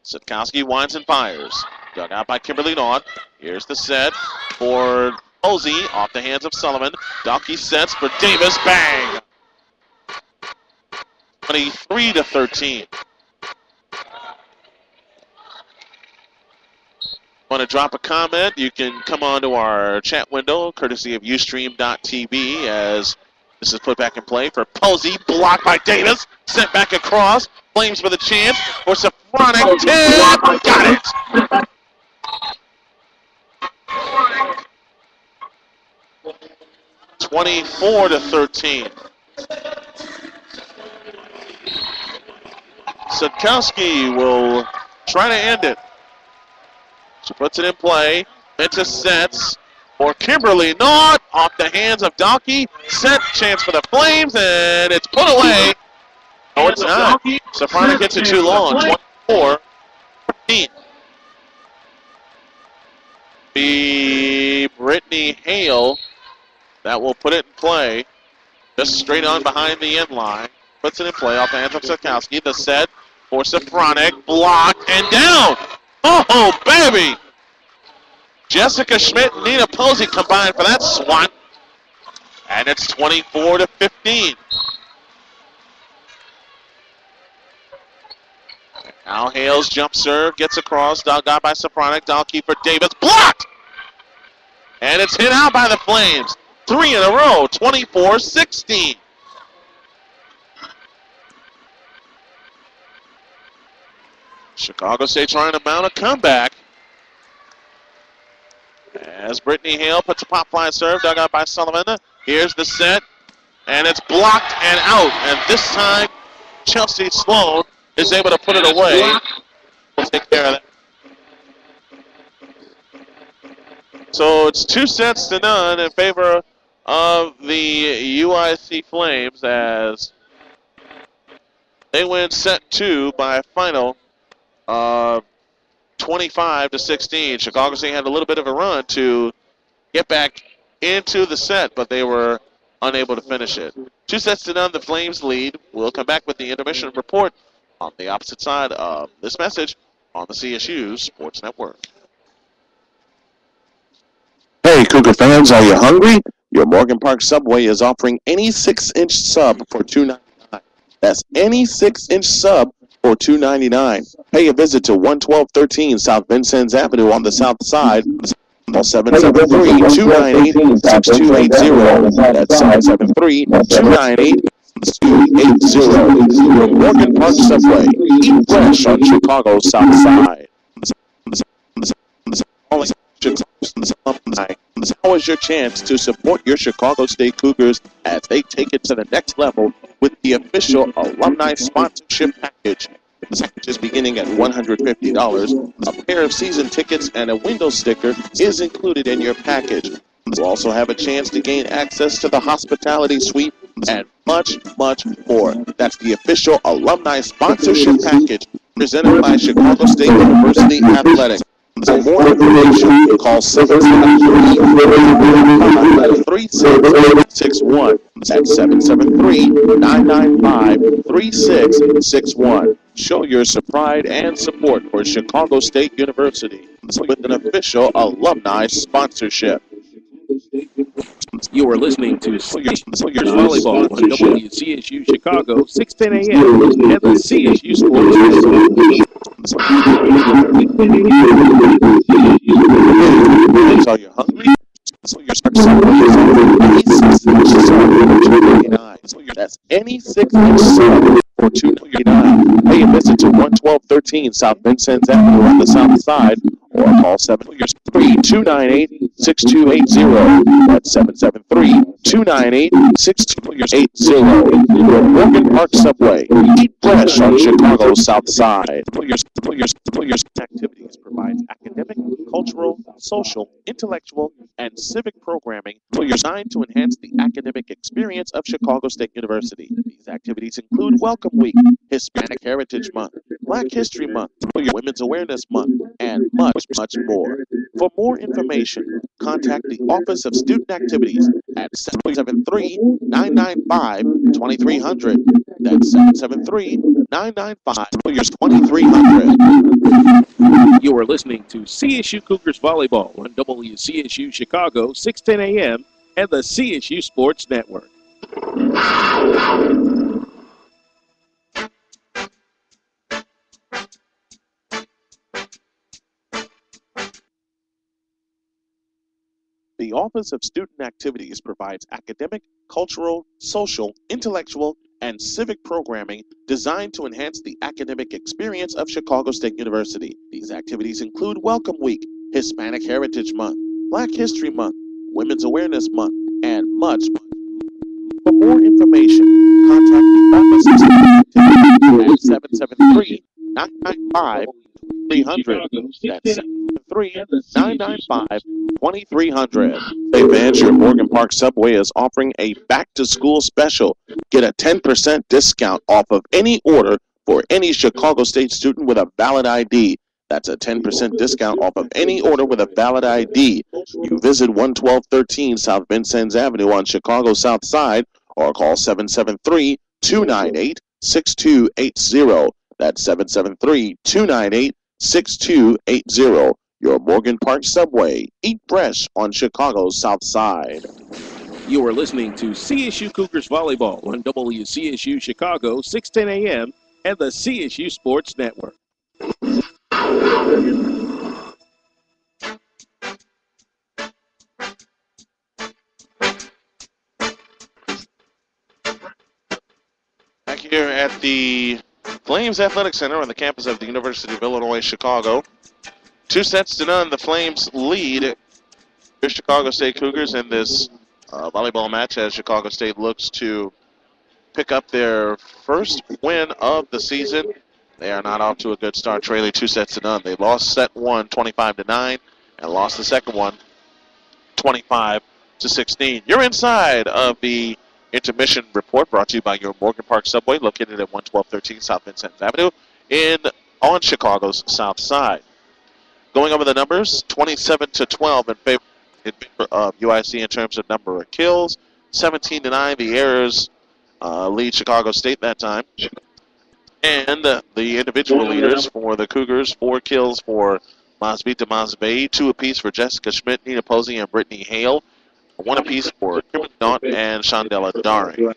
Sapkowski winds and fires. Dug out by Kimberly Naud. Here's the set for Posey off the hands of Sullivan. Dalkey sets for Davis. Bang! 23-13. Want to drop a comment? You can come on to our chat window, courtesy of Ustream.tv, as this is put back in play for Posey. Blocked by Davis. Sent back across. Flames for the chance for Safronic. Tip! Got it! 24-13. Sadkowski will try to end it. She puts it in play, into sets for Kimberly. Not off the hands of Donkey. Set chance for the Flames, and it's put away. No, it's not. Safronic gets it too long. 24-13. Be Brittany Hale. That will put it in play. Just straight on behind the end line. Puts it in play off the hands of Sadkowski. The set for Safronic. Blocked and down. Oh, baby. Jessica Schmidt and Nina Posey combined for that swat. And it's 24-15. Now Hale's jump serve gets across. Dug out by Safronic. Downkeeper Davis. Blocked! And it's hit out by the Flames. 3 in a row. 24-16. Chicago State trying to mount a comeback. As Brittany Hale puts a pop fly serve, dug out by Sullivan. Here's the set, and it's blocked and out. And this time, Chelsea Sloan is able to put it away. We'll take care of that. So it's 2-0 in favor of the UIC Flames as they win set 2 by a final of 25-16. Chicago State had a little bit of a run to get back into the set, but they were unable to finish it. 2-0, the Flames lead. We'll come back with the intermission report on the opposite side of this message on the CSU Sports Network. Hey, Cougar fans, are you hungry? Your Morgan Park Subway is offering any 6-inch sub for $2.99. That's any 6-inch sub for $2.99. Pay a visit to 11213 South Vincennes Avenue on the south side. Call 773-298-6280. That's 773-298-6280. Morgan Park Subway. Eat fresh on Chicago's south side. Now is your chance to support your Chicago State Cougars as they take it to the next level with the official alumni sponsorship package. This package is beginning at $150. A pair of season tickets and a window sticker is included in your package. You'll also have a chance to gain access to the hospitality suite and much, much more. That's the official alumni sponsorship package presented by Chicago State University Athletics. For more information, call 773-3661. That's 773-995-3661. Show your pride and support for Chicago State University with an official alumni sponsorship. You are listening to CSU Volleyball on WCSU Chicago, 6:10 a.m. at the CSU Sports Network. Are you hungry? That's any 6-inch sub for $2.99. Pay a visit to 11213 South Vincennes Avenue on the south side, or call 773-298-6280. That's 773-298-6280. Morgan Park Subway. Eat fresh on Chicago's south side. Activities provides academic, cultural, social, intellectual, and civic programming designed to enhance the academic experience of Chicago State University. These activities include Welcome Week, Hispanic Heritage Month, Black History Month, Women's Awareness Month, and much, much more. For more information, contact the Office of Student Activities at 773-995-2300. That's 773-995-2300. You are listening to CSU Cougars Volleyball on WCSU Chicago, 6:10 a.m. and the CSU Sports Network. The Office of Student Activities provides academic, cultural, social, intellectual, and civic programming designed to enhance the academic experience of Chicago State University. These activities include Welcome Week, Hispanic Heritage Month, Black History Month, Women's Awareness Month, and much, much more. For more information, contact the office at 773-995-2300. That's 773-995-2300. Hey fans, your Morgan Park Subway is offering a back-to-school special. Get a 10% discount off of any order for any Chicago State student with a valid ID. That's a 10% discount off of any order with a valid ID. You visit 11213 South Vincennes Avenue on Chicago's South Side or call 773-298-6280. That's 773-298-6280. Your Morgan Park Subway. Eat fresh on Chicago's South Side. You are listening to CSU Cougars Volleyball on WCSU Chicago, 610 a.m. and the CSU Sports Network. Back here at the Flames Athletic Center on the campus of the University of Illinois, Chicago. 2-0, the Flames lead the Chicago State Cougars in this volleyball match as Chicago State looks to pick up their first win of the season. They are not off to a good start, trailing 2-0. They lost set one 25-9 and lost the second one 25-16. You're inside of the intermission report brought to you by your Morgan Park Subway, located at 11213 South Vincennes Avenue on Chicago's South Side. Going over the numbers, 27-12 in favor of UIC in terms of number of kills. 17-9, the errors lead Chicago State that time. And the individual leaders for the Cougars, 4 kills for Masvita Mazbei, 2 apiece for Jessica Schmidt, Nina Posey, and Brittany Hale, 1 apiece for Kimberly Daunt and Shondella Daring.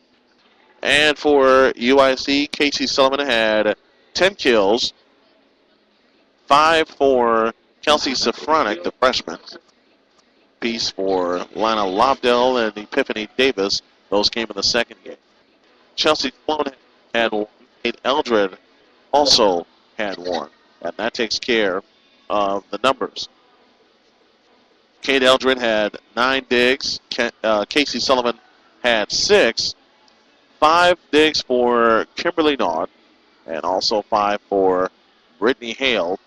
And for UIC, Casey Sullivan had 10 kills, 5 for Kelsey Safronic, the freshman, piece for Lana Lobdell and Epiphany Davis. Those came in the second game. Chelsea Sloan had 1. Kate Eldred also had 1. And that takes care of the numbers. Kate Eldred had 9 digs. Casey Sullivan had 6. 5 digs for Kimberly Naught, and also 5 for Brittany Hale.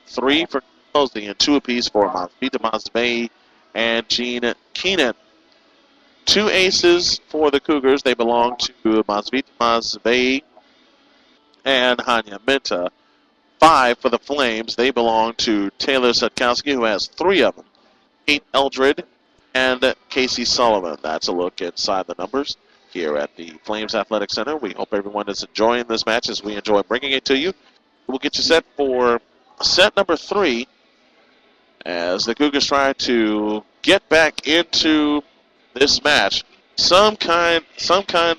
3 for Posey, and 2 apiece for Masvita Mazbei and Jean Keenan. 2 aces for the Cougars. They belong to Masvita Mazbei and Hanya Minta. 5 for the Flames. They belong to Taylor Sutkowski, who has 3 of them. Kate Eldred and Casey Sullivan. That's a look inside the numbers here at the Flames Athletic Center. We hope everyone is enjoying this match as we enjoy bringing it to you. We'll get you set for set number 3 as the Cougars try to get back into this match some kind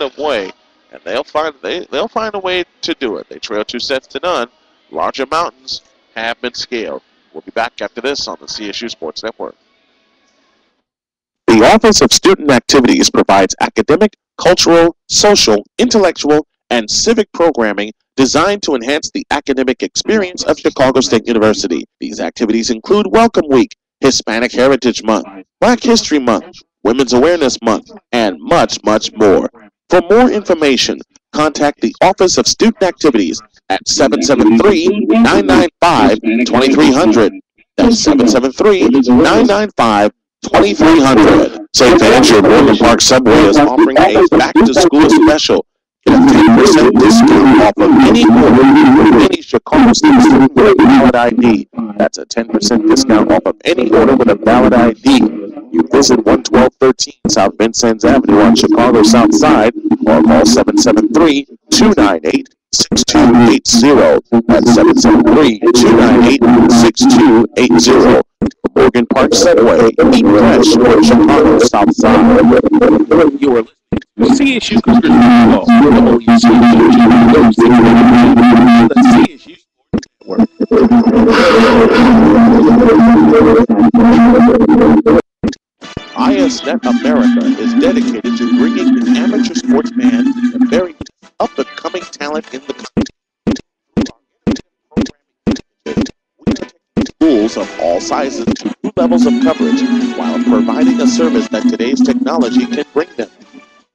of way, and they'll find a way to do it. They trail 2-0. Larger mountains have been scaled. We'll be back after this on the CSU Sports Network. The Office of Student Activities provides academic, cultural, social, intellectual, and civic programming designed to enhance the academic experience of Chicago State University. These activities include Welcome Week, Hispanic Heritage Month, Black History Month, Women's Awareness Month, and much, much more. For more information, contact the Office of Student Activities at 773-995-2300. That's 773-995-2300. Say fans, your Morgan Park Subway is offering a back-to-school special. Get a 10% discount off of any order with any Chicago State student with a valid ID. That's a 10% discount off of any order with a valid ID. You visit 11213 South Vincennes Avenue on Chicago's South Side or call 773-298-6280. That's 773-298-6280. Morgan Park Subway. Eat fresh on Chicago's South Side. You are listening to CSU Cougars Volleyball, WCSU Chicago, 610 a.m. the CSU Sports Network. ISNet America is dedicated to bringing the amateur sportsman the very up-and-coming talent in the country. We take schools of all sizes to move levels of coverage while providing a service that today's technology can bring them.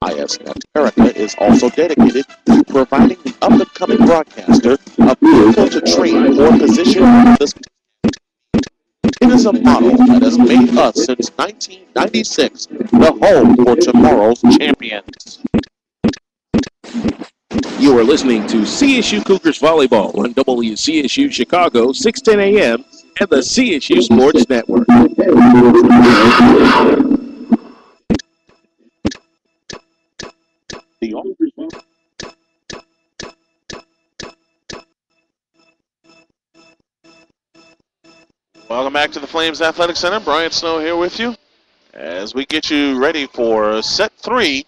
ISNet Erica is also dedicated to providing the up-and-coming broadcaster a vehicle to train or position this. It is a model that has made us since 1996 the home for tomorrow's champions. You are listening to CSU Cougars Volleyball on WCSU Chicago, 610 a.m. and the CSU Sports Network. Welcome back to the Flames Athletic Center. Brian Snow here with you as we get you ready for set 3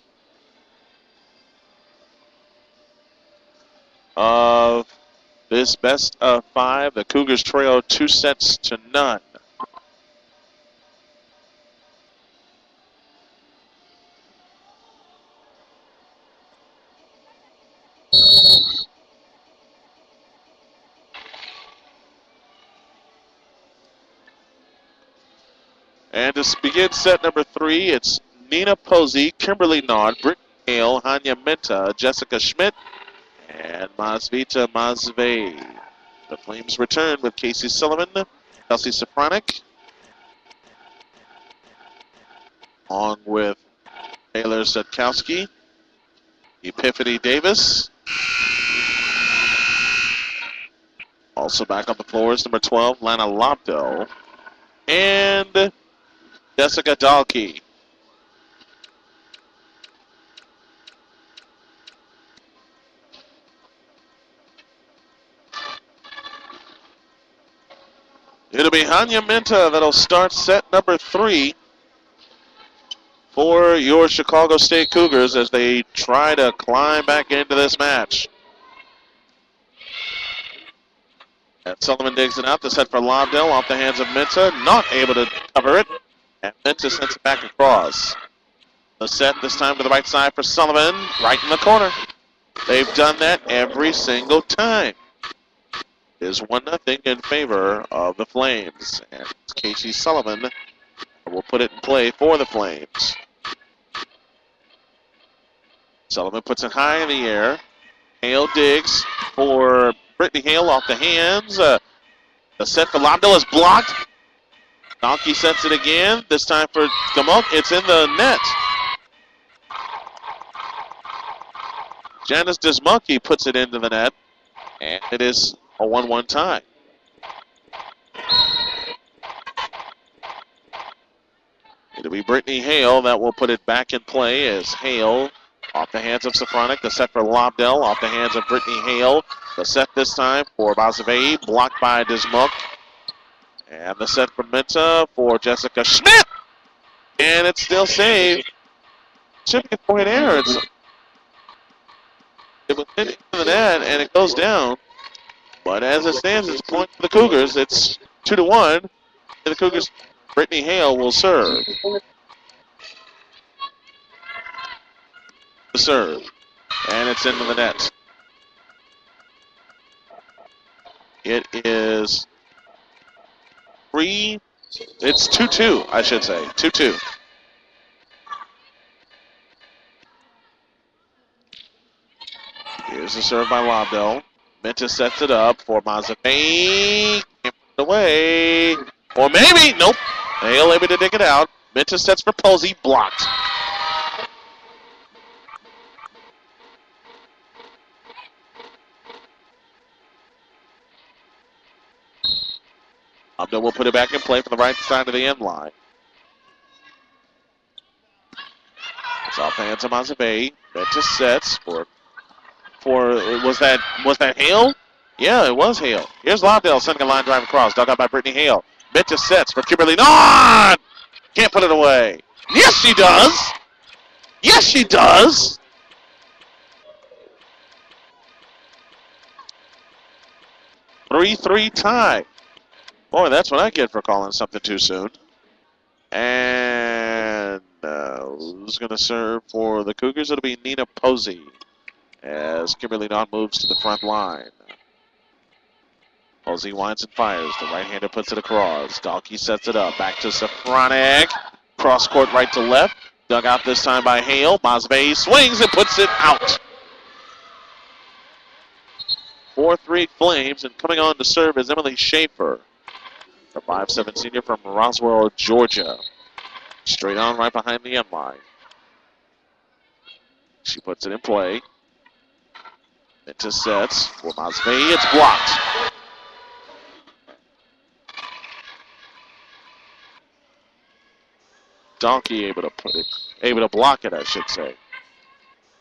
of this best of 5. The Cougars trail 2-0. And to begin set number 3, it's Nina Posey, Kimberly Naud, Brittany Hale, Hanya Menta, Jessica Schmidt, and Masvita Mazvey. The Flames return with Casey Sullivan, Kelsey Safronic, along with Taylor Zetkowski, Epiphany Davis. Also back on the floor is number 12, Lana Lobdell, and Jessica Dahlke. It'll be Hanya Minta that'll start set number 3 for your Chicago State Cougars as they try to climb back into this match. And Sullivan digs it out. The set for Lobdell off the hands of Minta. Not able to cover it. And Minta sends it back across. The set this time to the right side for Sullivan. Right in the corner. They've done that every single time. It is 1-0 in favor of the Flames. And Casey Sullivan will put it in play for the Flames. Sullivan puts it high in the air. Hale digs for Brittany Hale off the hands. The set for Lobdell is blocked. Donkey sets it again. This time for Gamok. It's in the net. Janice Dismonkey puts it into the net. And it is a 1-1 tie. It'll be Brittany Hale that will put it back in play as Hale off the hands of Safronic. The set for Lobdell off the hands of Brittany Hale. The set this time for Bazavei, blocked by Dismuk. And the set for Minta for Jessica Schmidt. And it's still saved. Should be a point error. It was hit into the net and it goes down. But as it stands, it's a point for the Cougars. It's 2-1. And the Cougars, Brittany Hale will serve. The serve. And it's into the net. It is it's 2-2, I should say. 2-2. Here's the serve by Lobdell. Minta sets it up for Mazepin. Can't put it away. Or maybe, nope. Hale able to dig it out. Minta sets for Posey, blocked. Lobdell will put it back in play for the right side of the end line. It's off the hands of Mazepin. Minta sets for was that Hale? Yeah, it was Hale. Here's Lobdell sending a line drive across, dug out by Brittany Hale. Minta sets for Kimberly Naud. Can't put it away. Yes, she does. Yes, she does. Three tie. Boy, that's what I get for calling something too soon. And who's going to serve for the Cougars? It'll be Nina Posey as Kimberly Naud moves to the front line. Posey winds and fires. The right-hander puts it across. Dalkey sets it up. Back to Safronic. Cross court right to left. Dug out this time by Hale. Masvey swings and puts it out. 4-3 Flames, and coming on to serve is Emily Schaefer, the 5'7" senior from Roswell, Georgia. Straight on right behind the end line. She puts it in play. Into sets for Masvey. It's blocked. Donkey able to block it, I should say.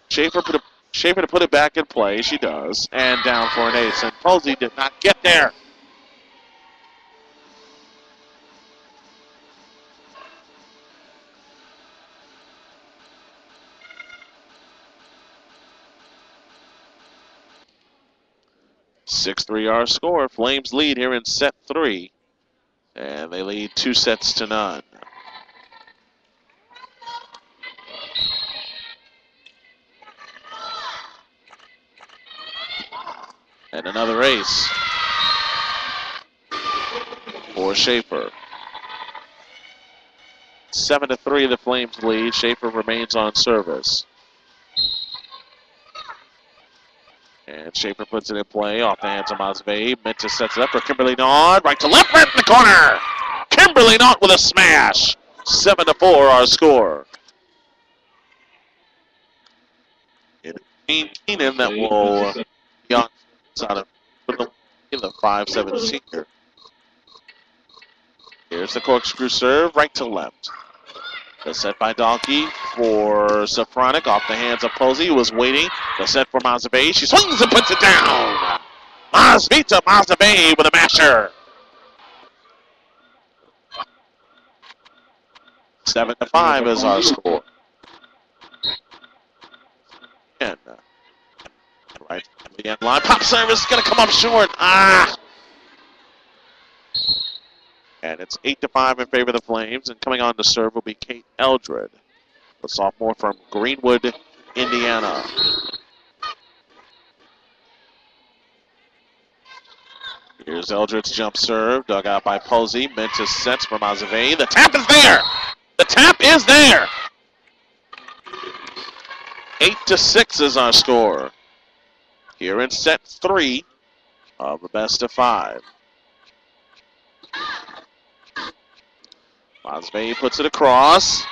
Schaefer to put it back in play. She does. And down for an ace. And Posey did not get there. (6-3) our score. Flames lead here in set 3. And they lead 2-0. And another ace for Schaefer. 7-3 the Flames lead. Schaefer remains on service. And Schaefer puts it in play off the hands of Masvey. Minta sets it up for Kimberly Knott. Right to left, right in the corner. Kimberly Knott with a smash. 7-4 our score. It's Keenan that will be on out of the 5'7" senior. Here's the corkscrew serve, right to left. The set by Dalkey for Safronic off the hands of Posey, who was waiting. The set for Masvey. She swings and puts it down. Masvita Masvey with a masher. 7-5 is our score. And right to the end line. Pop service going to come up short. And it's 8-5 in favor of the Flames. And coming on to serve will be Kate Eldred, the sophomore from Greenwood, Indiana. Here's Eldred's jump serve, dug out by Posey. Mentis sets for Masvey. The tap is there. The tap is there. 8-6 is our score here in set 3 of the best of 5. Masvey puts it across.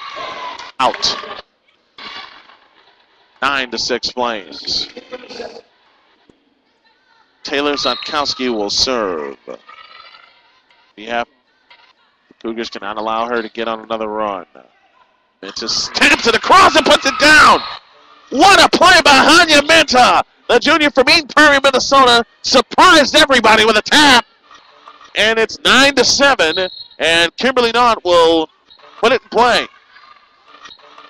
Out. 9-6 Flames. Taylor Zotkowski will serve. The Cougars cannot allow her to get on another run. Minta taps it across and puts it down. What a play by Hanya Minta. The junior from Eden Prairie, Minnesota, surprised everybody with a tap. And it's 9-7, and Kimberly Knott will put it in play.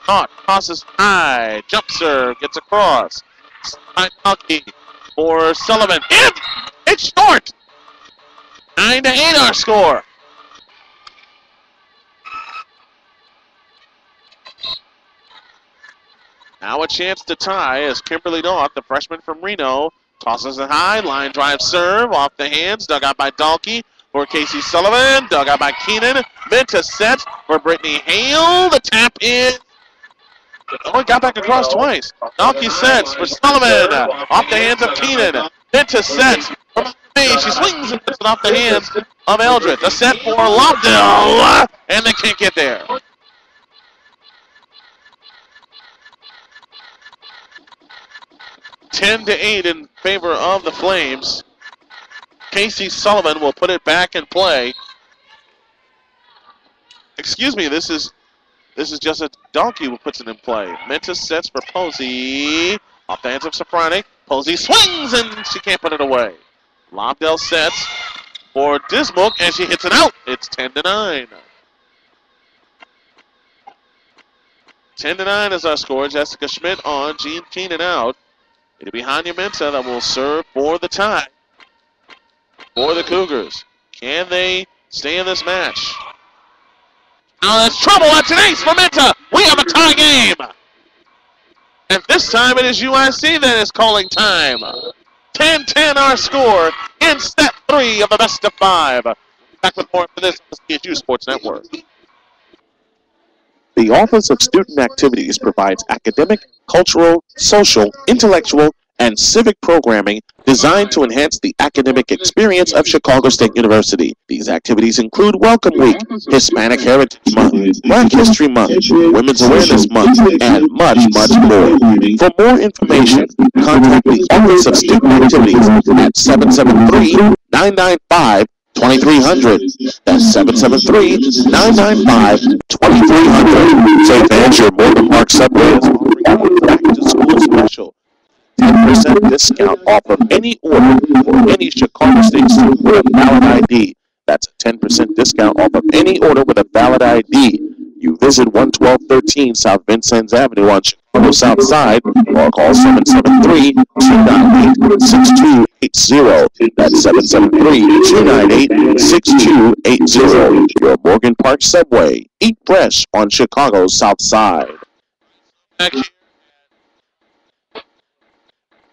Knott crosses high, jump serve, gets across. Kentucky for Sullivan. It's short. 9-8 our score. Now a chance to tie as Kimberly Knott, the freshman from Reno, tosses it high, line drive serve, off the hands, dug out by Dalkey for Casey Sullivan, dug out by Keenan. Minta sets for Brittany Hale. The tap in. Oh, it got back across twice. Dalkey sets for Sullivan, off the hands of Keenan. Minta sets for May. She swings and puts it off the hands of Eldred. The set for Lobdell, and they can't get there. (10-8) in favor of the Flames. Casey Sullivan will put it back in play. Excuse me, this is just a Donkey who puts it in play. Minta sets for Posey. Off the hands of Safronic. Posey swings and she can't put it away. Lobdell sets for Dismuke and she hits it out. It's 10-9. 10-9 is our score. Jessica Schmidt on, Jean Keenan out. It'll be Hanya Minta that will serve for the tie for the Cougars. Can they stay in this match? Now that's trouble. That's an ace for Minta. We have a tie game. And this time it is UIC that is calling time. 10-10 our score in set 3 of the best of 5. Back with more after this on the CSU Sports Network. The Office of Student Activities provides academic, cultural, social, intellectual, and civic programming designed to enhance the academic experience of Chicago State University. These activities include Welcome Week, Hispanic Heritage Month, Black History Month, Women's Awareness Month, and much, much more. For more information, contact the Office of Student Activities at 773-995-2300. That's 773-995-2300. St. Andrew Morgan Park Subway is offering a back-to-school special. 10% discount off of any order for any Chicago State student with a valid ID. That's a 10% discount off of any order with a valid ID. You visit 11213 South Vincennes Avenue on Chicago South Side or call 773-298-6280. That's 773-298-6280. Your Morgan Park Subway. Eat fresh on Chicago's South Side.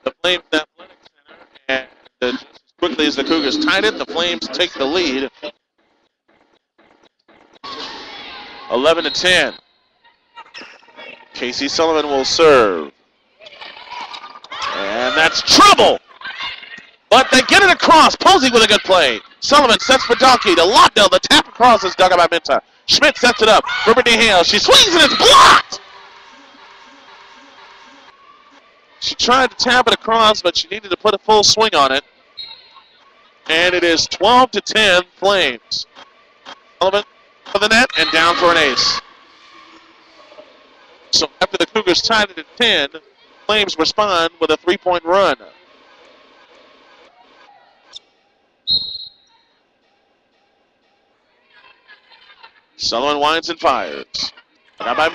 The Flames Athletic Center, and just as quickly as the Cougars tied it, the Flames take the lead. 11-10. Casey Sullivan will serve. And that's trouble! But they get it across. Posey with a good play. Sullivan sets for Dalkey to Lobdell. The tap across is dug out by Minta. Schmidt sets it up for Brittany Hale. She swings and it's blocked! She tried to tap it across, but she needed to put a full swing on it. And it is 12-10 Flames. Sullivan for the net and down for an ace. So after the Cougars tied it at 10, Flames respond with a 3-point run. Sullivan winds and fires. Now by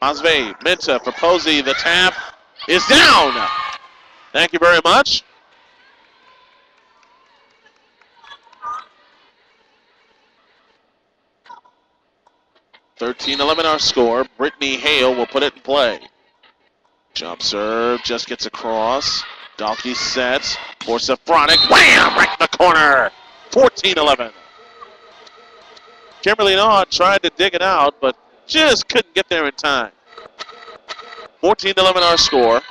Masve. Minta for Posey. The tap is down. Thank you very much. (13-11) our score. Brittany Hale will put it in play. Jump serve, just gets across. Dalkey sets for Safronic. Wham! Right in the corner. 14-11. Kimberly Naud tried to dig it out, but just couldn't get there in time. 14-11 our score.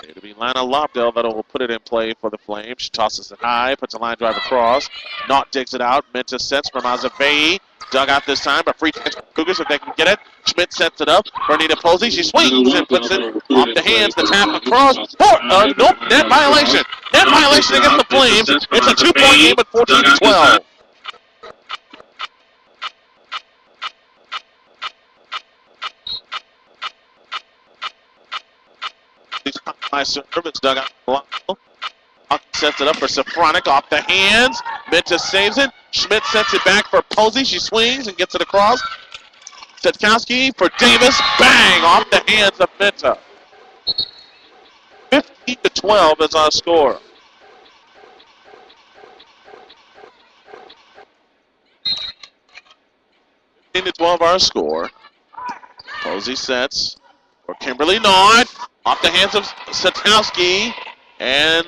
It'll be Lana Lobdell that will put it in play for the Flames. She tosses it high, puts a line drive across. Naud digs it out. Minta sets for Mazavei. Dug out this time, but free chance for Cougars if they can get it. Schmidt sets it up for Anita Posey. She swings and puts it off the hands. The tap across. Nope, net violation. Net violation against the Flames. It's a 2-point game at 14-12. High service dug out. Sets it up for Safronic off the hands. Minta saves it. Schmidt sets it back for Posey. She swings and gets it across. Setkowski for Davis. Bang! Off the hands of Minta. 15-12 is our score. our score. Posey sets for Kimberly Naud. Off the hands of Setkowski. And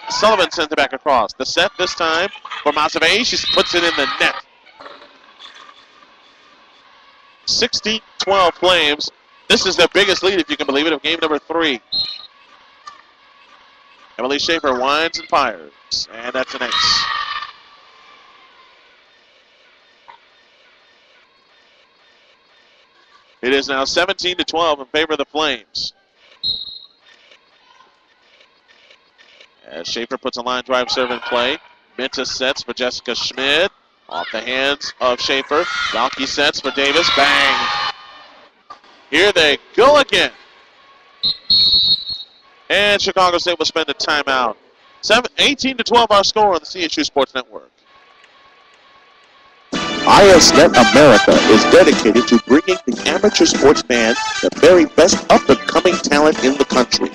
Sullivan sends it back across. The set this time for Masave. She puts it in the net. 16-12 Flames. This is their biggest lead, if you can believe it, of game number 3. Emily Schaefer winds and fires. And that's an ace. It is now 17-12 in favor of the Flames. As Schaefer puts a line drive serve in play. Minta sets for Jessica Schmidt. Off the hands of Schaefer. Dalkey sets for Davis. Bang! Here they go again. And Chicago State will spend a timeout. 18-12 our score on the CSU Sports Network. ISNet America is dedicated to bringing the amateur sports fan the very best up-and-coming talent in the country.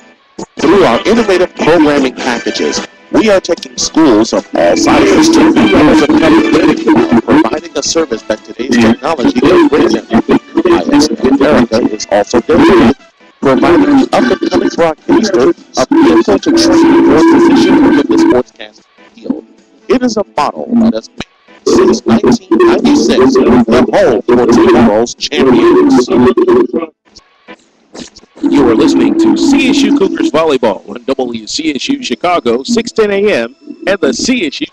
Through our innovative programming packages, we are taking schools of all sizes to providing a service that today's technology can bring them. ISNet America is also dedicated to providing the up-and-coming live broadcaster, available to train for a position within the sportscast field. It is a model that has been since 1996, the home for tomorrow's champions. You are listening to CSU Cougars Volleyball on WCSU Chicago, 610 a.m. and the CSU.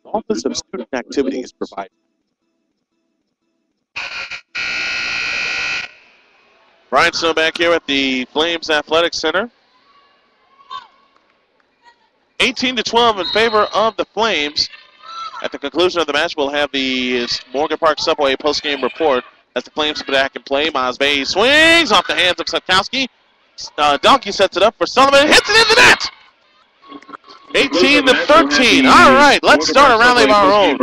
Office of Student Activities provided. Brian Snow back here at the Flames Athletic Center. 18-12 in favor of the Flames. At the conclusion of the match, we'll have the Morgan Park Subway postgame report as the Flames are back in play. Masvey swings off the hands of Sutkowski. Donkey sets it up for Sullivan. Hits it in the net! 18-13. All right, let's start a rally of our own.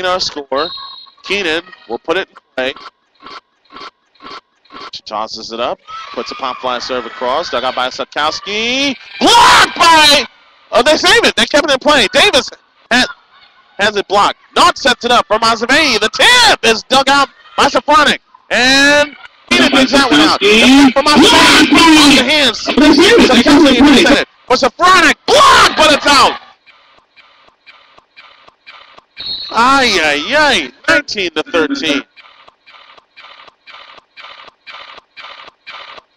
Our score. Keenan will put it in play. She tosses it up, puts a pop fly serve across, dug out by Sutkowski. Blocked by... Oh, they save it. They kept it in play. Davis has it blocked. Knott sets it up for Mazavei. The tip is dug out by Safronic. And Keenan digs that one out. The for Mazavei. On the hands. Sutkowski intercepted it. For Safronic. Blocked, but it's out. Ay, 19-13.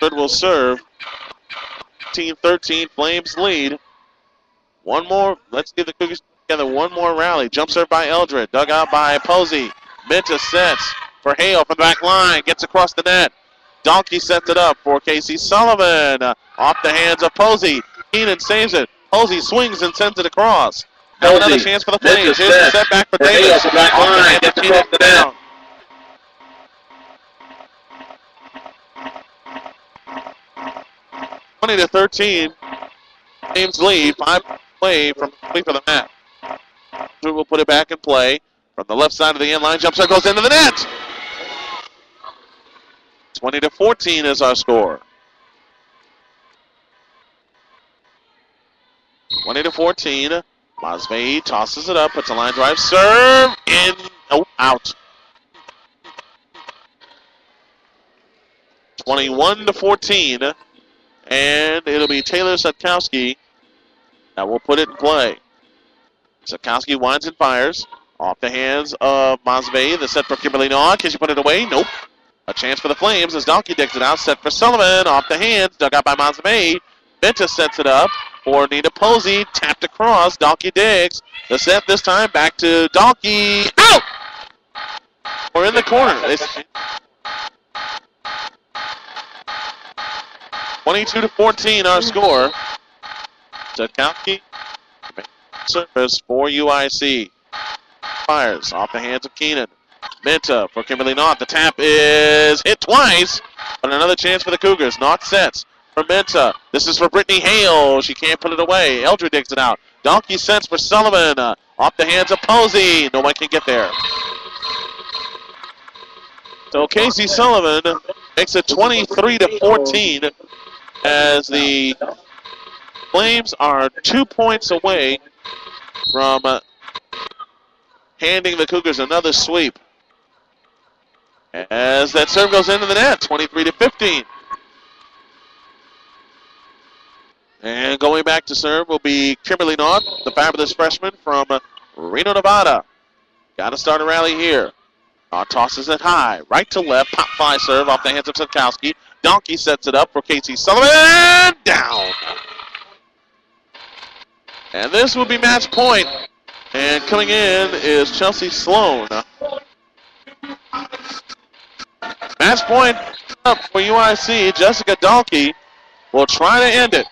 Third will serve. 18-13, Flames lead. One more. Let's give the Cougars together one more rally. Jump serve by Eldred. Dug out by Posey. Minta sets for Hale from the back line. Gets across the net. Donkey sets it up for Casey Sullivan. Off the hands of Posey. Keenan saves it. Posey swings and sends it across. Now another chance for the Flames. Here's the setback for Davis. Off the hands of Keenan down. To 13, Flames lead. 5 play from the lead for the match. We'll put it back in play from the left side of the end line. Jump shot goes into the net. 20-14 is our score. 20-14. Masvei tosses it up, puts a line drive, serve in, out. 21-14. And it'll be Taylor Sutkowski that will put it in play. Sutkowski winds and fires. Off the hands of Masvei. The set for Kimberly Naw. Can she put it away? Nope. A chance for the Flames as Donkey digs it out. Set for Sullivan. Off the hands. Dug out by Masvei. Benta sets it up for Nina Posey. Tapped across. Donkey digs. The set this time back to Donkey. Out! We're in the corner. 22-14 our score. Sutkowski service for UIC. Fires off the hands of Keenan. Minta for Kimberly Knott. The tap is hit twice, but another chance for the Cougars. Knott sets for Minta. This is for Brittany Hale. She can't put it away. Eldred digs it out. Donkey sets for Sullivan. Off the hands of Posey. No one can get there. So Casey Sullivan makes it 23-14. As the Flames are 2 points away from handing the Cougars another sweep. As that serve goes into the net, 23-15. And going back to serve will be Kimberly Knott, the fabulous freshman from Reno, Nevada. Got to start a rally here. Tosses it high, right to left, pop fly serve off the hands of Sutkowski. Donkey sets it up for Casey Sullivan. Down. And this will be match point. And coming in is Chelsea Sloan. Match point up for UIC. Jessica Donkey will try to end it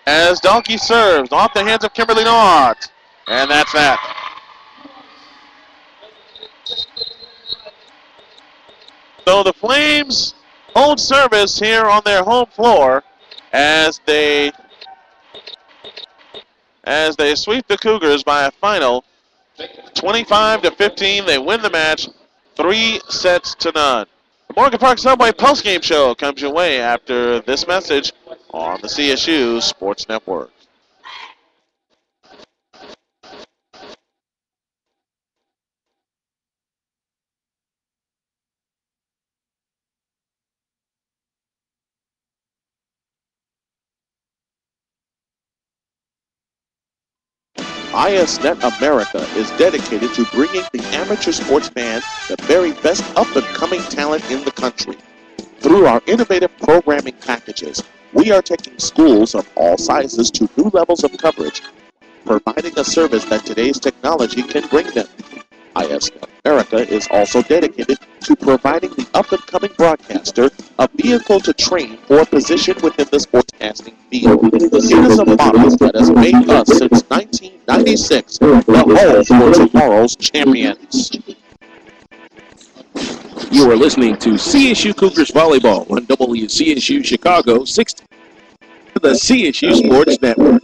as Donkey serves off the hands of Kimberly Knott. And that's that. So the Flames hold service here on their home floor as they sweep the Cougars by a final 25-15. They win the match 3-0. The Morgan Park Subway postgame show comes your way after this message on the CSU Sports Network. ISNet America is dedicated to bringing the amateur sports fan the very best up-and-coming talent in the country. Through our innovative programming packages, we are taking schools of all sizes to new levels of coverage, providing a service that today's technology can bring them. ISNet America is also dedicated to providing the up-and-coming broadcaster a vehicle to train for a position within the sportscasting field. It is a model that has made us since 1996 the home for tomorrow's champions. You are listening to CSU Cougars Volleyball on WCSU Chicago 16, the CSU Sports Network.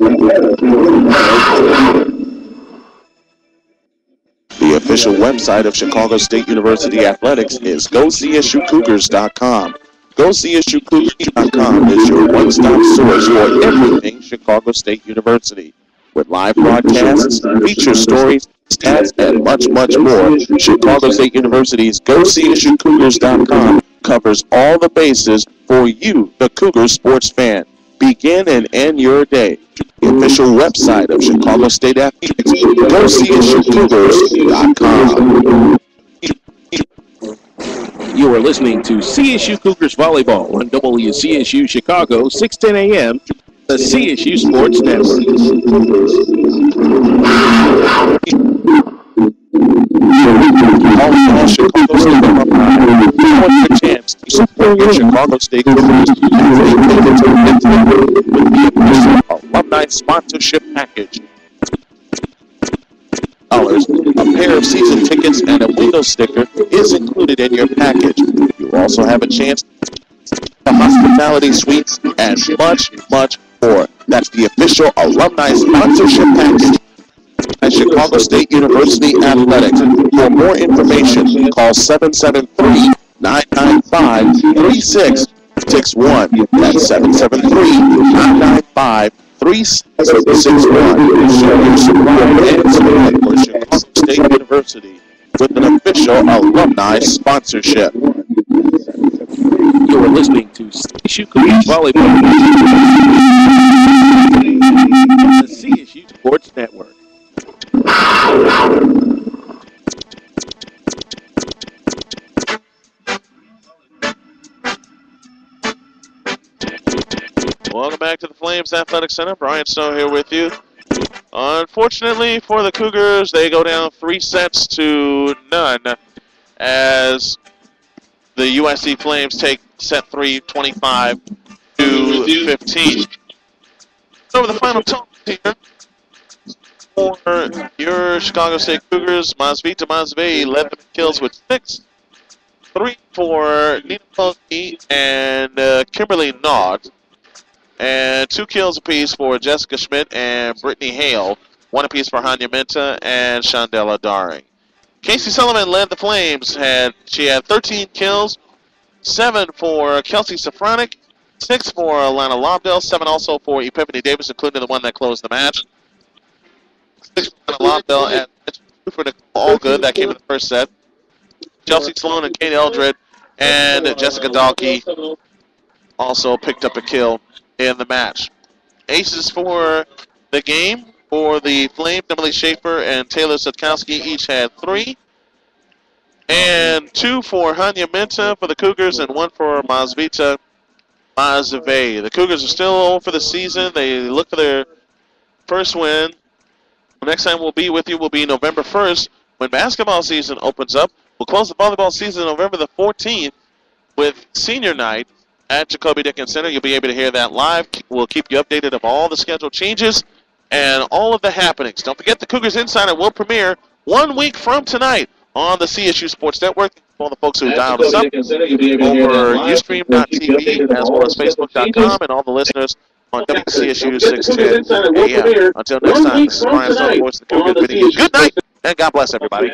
The official website of Chicago State University Athletics is GoCSUCougars.com. GoCSUCougars.com is your one-stop source for everything Chicago State University. With live broadcasts, feature stories, stats, and much, much more, Chicago State University's GoCSUCougars.com covers all the bases for you, the Cougar sports fan. Begin and end your day. The official website of Chicago State Athletics, GoCSUCougars.com. You are listening to CSU Cougars Volleyball on WCSU Chicago 610 AM, the CSU Sports Network. All Chicago State alumni, what's your chance to support your Chicago State Cougars with the official alumni sponsorship package. A pair of season tickets and a window sticker is included in your package. You also have a chance to hospitality suites and much, much more. That's the official alumni sponsorship package at Chicago State University Athletics. For more information, call 773-995-3661. That's 773-995-3661. Show your support and support for Chicago State University with an official alumni sponsorship. You are listening to CSU Cougars Volleyball on the CSU Sports Network. Welcome back to the Flames Athletic Center. Brian Snow here with you. Unfortunately for the Cougars, they go down 3-0 as the UIC Flames take set 3, 25-15. Over the final total here for your Chicago State Cougars, Masvita Mazvei led the kills with 6. 3 for Nina Punky and Kimberly Knott. And 2 kills apiece for Jessica Schmidt and Brittany Hale. 1 apiece for Hanya Minta and Shandela Daring. Casey Sullivan led the Flames. She had 13 kills. 7 for Kelsey Safronic. 6 for Alana Lobdell. 7 also for Epiphany Davis, including the one that closed the match. 6 for Alana Lobdell and 2 for Nicole Allgood. That came in the first set. Chelsea Sloan and Kate Eldred and Jessica Dahlke also picked up a kill in the match. Aces for the game for the Flames, Emily Schaefer and Taylor Sutkowski each had 3. And 2 for Hanya Minta for the Cougars and 1 for Masvita Mazvei. The Cougars are still over for the season. They look for their first win. The next time we'll be with you will be November 1st when basketball season opens up. We'll close the volleyball season November the 14th with senior night at Jacoby Dickens Center. You'll be able to hear that live. We'll keep you updated of all the schedule changes and all of the happenings. Don't forget the Cougars Insider will premiere 1 week from tonight on the CSU Sports Network. All the folks who dialed us up over Ustream.tv as well as Facebook.com and all the listeners on WCSU 610 AM. Until next time, this is Brian Stone, voice of the Cougars, bidding you good night and God bless everybody.